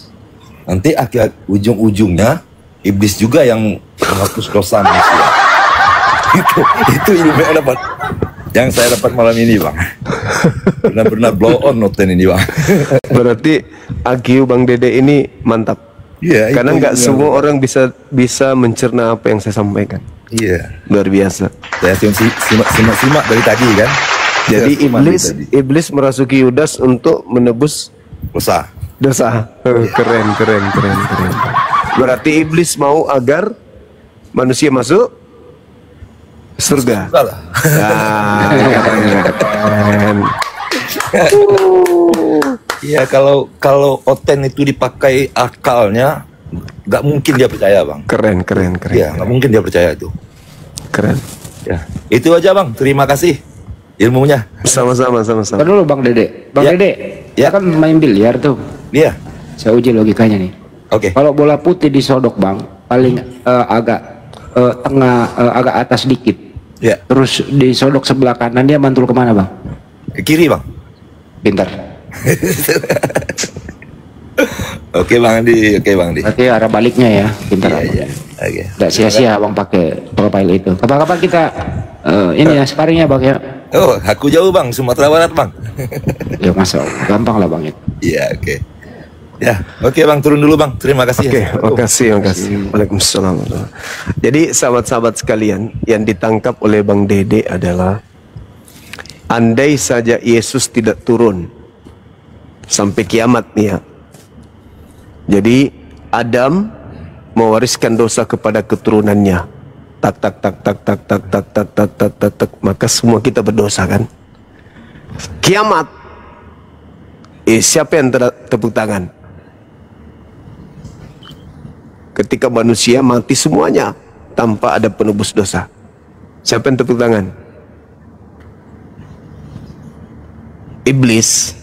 Nanti akhir ujung-ujungnya iblis juga yang menghapus dosa manusia. itu ilmu yang dapat, yang saya dapat malam ini Bang. Benar-benar blow on noten ini Bang.
Berarti IQ Bang Dede ini mantap.
Iya.
Karena nggak semua orang bisa mencerna apa yang saya sampaikan.
Iya.
Luar biasa.
Saya simak dari tadi kan.
Jadi iblis merasuki Yudas untuk menebus
dosa.
Keren. Berarti iblis mau agar manusia masuk surga. Keren.
Iya, kalau Oten itu dipakai akalnya, nggak mungkin dia percaya Bang.
Keren.
Iya, nggak mungkin dia percaya itu.
Keren.
Ya, itu aja Bang. Terima kasih ilmunya.
Sama-sama.
Apa dulu Bang Dede? Bang
Ya.
Dede, ya kan main biliar tuh.
Iya.
Saya uji logikanya nih.
Oke.
Kalau bola putih disodok Bang, paling agak agak atas dikit.
Ya.
Terus disodok sebelah kanan, dia mantul kemana Bang?
Ke kiri Bang.
Pintar.
Oke Bang Andi.
Berarti arah baliknya ya, pintar.
Iya. Oke.
Tidak sia-sia Bang pakai profil itu. Kapan-kapan kita ini ya sparring ya Bang ya.
Oh, aku jauh Bang, Sumatera Barat Bang.
Ya masa gampang lah Bang itu.
Iya, oke. Ya, oke Bang, turun dulu Bang. Terima kasih.
Oke, makasih. Waalaikumsalam. Jadi sahabat-sahabat sekalian, yang ditangkap oleh Bang Dede adalah andai saja Yesus tidak turun sampai kiamat nih ya. Jadi Adam mewariskan dosa kepada keturunannya. Tak, maka semua kita berdosa kan. Kiamat. Siapa yang tepuk tangan? Ketika manusia mati semuanya tanpa ada penebus dosa. Siapa yang tepuk tangan? Iblis.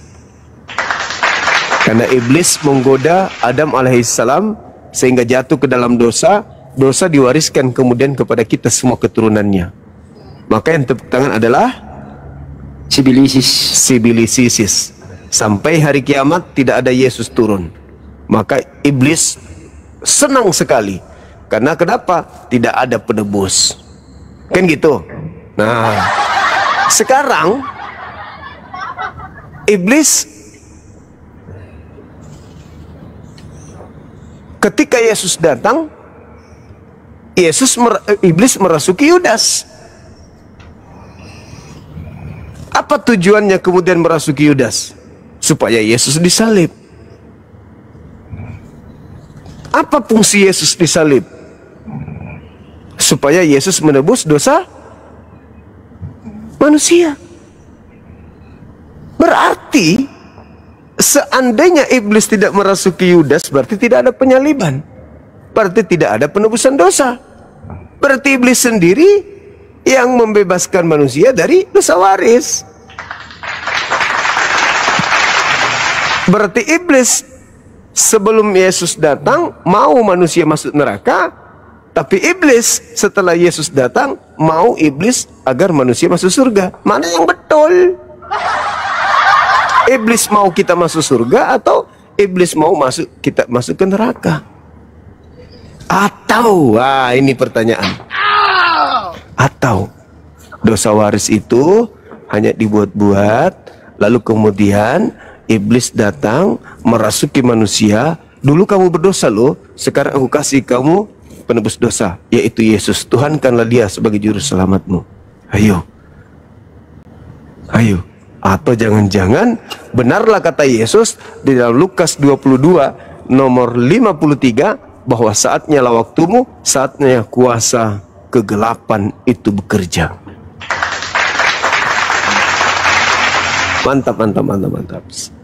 Karena iblis menggoda Adam alaihissalam sehingga jatuh ke dalam dosa. Dosa diwariskan kemudian kepada kita semua keturunannya. Maka yang tepuk tangan adalah Sibilisis. Sampai hari kiamat tidak ada Yesus turun. Maka iblis senang sekali. Karena kenapa? Tidak ada penebus. Kan gitu. Nah, sekarang iblis ketika Yesus datang, iblis merasuki Yudas. Apa tujuannya kemudian merasuki Yudas? Supaya Yesus disalib. Apa fungsi Yesus disalib? Supaya Yesus menebus dosa manusia. Berarti seandainya iblis tidak merasuki Yudas, berarti tidak ada penyaliban. Berarti tidak ada penebusan dosa. Berarti iblis sendiri yang membebaskan manusia dari dosa waris. Berarti iblis sebelum Yesus datang mau manusia masuk neraka, tapi iblis setelah Yesus datang mau iblis agar manusia masuk surga. Mana yang betul? Iblis mau kita masuk surga atau iblis mau kita masuk ke neraka? Atau, wah ini pertanyaan. Atau dosa waris itu hanya dibuat-buat, lalu kemudian iblis datang merasuki manusia. Dulu kamu berdosa loh, sekarang aku kasih kamu penebus dosa, yaitu Yesus. Tuhankanlah dia sebagai juru selamatmu. Ayo. Atau jangan-jangan benarlah kata Yesus di dalam Lukas 22 nomor 53 bahwa saatnya lah waktumu, saatnya kuasa kegelapan itu bekerja. Mantap.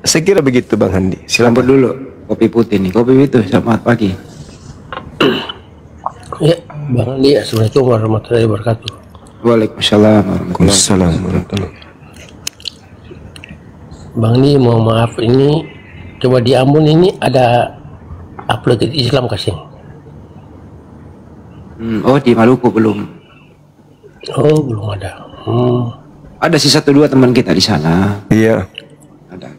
Saya kira begitu Bang Handi.
Silakan dulu kopi putih nih. Kopi itu selamat pagi.
Ya, Bang Handi, assalamualaikum warahmatullahi wabarakatuh.
Waalaikumsalam warahmatullahi wabarakatuh.
Bang Handi, mohon maaf, ini coba di Ambon ini ada upload Islam kasih.
Oh, di Maluku belum.
Oh, belum ada.
Ada sih 1-2 teman kita di sana.
Iya.
Ada.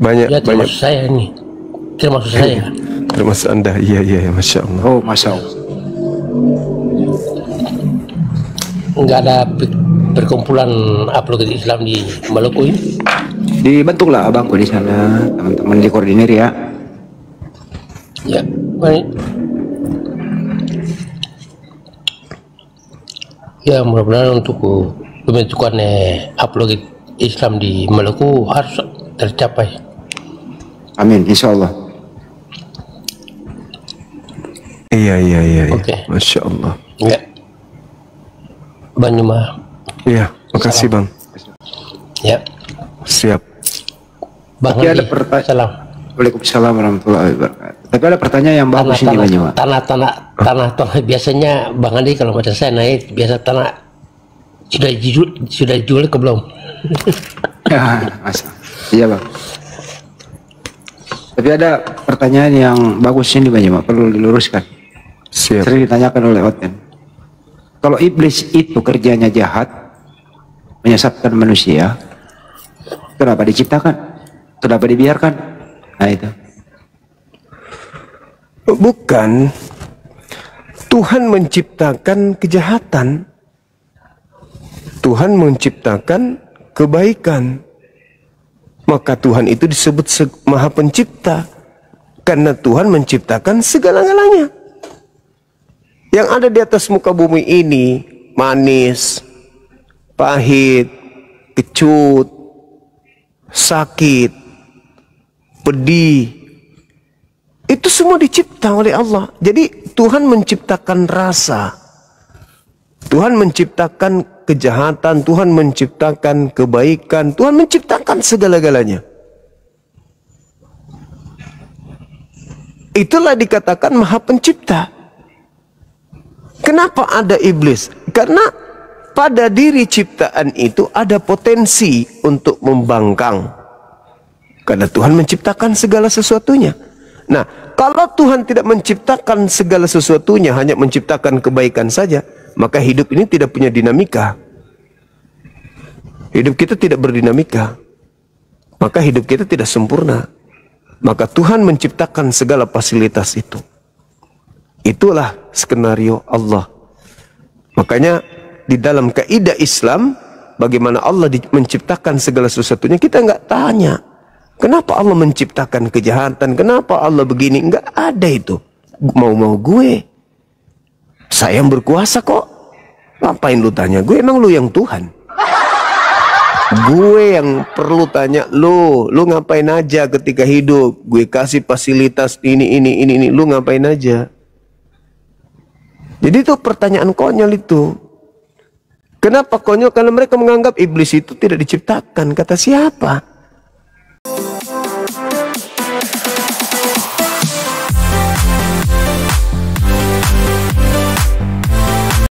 Banyak.
Termasuk saya ini. Termasuk saya.
Termasuk Anda. Iya, Masya Allah.
Oh, Masya Allah.
Enggak ada perkumpulan upload Islam di Maluku ini.
Dibentuklah abangku di sana, teman-teman dikoordinir ya.
Ya, baik. Ya, mudah-mudahan untuk pembentukan upload Islam di Maluku harus tercapai.
Amin, insya Allah.
Iya.
Oke.
Masya Allah.
Ya. Banyuma.
Iya, makasih Bang.
Ya.
Siap.
Bang
Tapi
Handi,
ada pertanyaan.
salam.
Waalaikumsalam warahmatullahi wabarakatuh. Tapi ada pertanyaan yang bagus ini Banyuma.
Tanah biasanya Bang Handi kalau macam saya naik biasa tanah sudah dijual ke belum?
Ya, masa. Iya Bang. Tapi ada pertanyaan yang bagus ini Banyuma, perlu diluruskan.
Siap.
Sering ditanyakan oleh Oten. Kalau iblis itu kerjanya jahat, menyesatkan manusia, kenapa diciptakan? Kenapa dibiarkan? Nah itu.
Bukan. Tuhan menciptakan kejahatan. Tuhan menciptakan kebaikan. Maka Tuhan itu disebut Maha Pencipta. Karena Tuhan menciptakan segala-galanya. Yang ada di atas muka bumi ini manis, pahit, kecut, sakit, pedih, itu semua dicipta oleh Allah. Jadi Tuhan menciptakan rasa, Tuhan menciptakan kejahatan, Tuhan menciptakan kebaikan, Tuhan menciptakan segala-galanya. Itulah dikatakan Maha Pencipta. Kenapa ada iblis? Karena pada diri ciptaan itu ada potensi untuk membangkang. Karena Tuhan menciptakan segala sesuatunya. Nah, kalau Tuhan tidak menciptakan segala sesuatunya, hanya menciptakan kebaikan saja, maka hidup ini tidak punya dinamika. Hidup kita tidak berdinamika, maka hidup kita tidak sempurna. Maka Tuhan menciptakan segala fasilitas itu. Itulah skenario Allah. Makanya di dalam kaidah Islam, bagaimana Allah menciptakan segala sesuatunya, kita nggak tanya kenapa Allah menciptakan kejahatan, kenapa Allah begini, nggak ada itu. Mau gue, saya yang berkuasa kok. Ngapain lu tanya gue? Emang lu yang Tuhan? Gue yang perlu tanya lu ngapain aja ketika hidup? Gue kasih fasilitas ini, lu ngapain aja? Jadi itu pertanyaan konyol itu. Kenapa konyol? Karena mereka menganggap iblis itu tidak diciptakan. Kata siapa?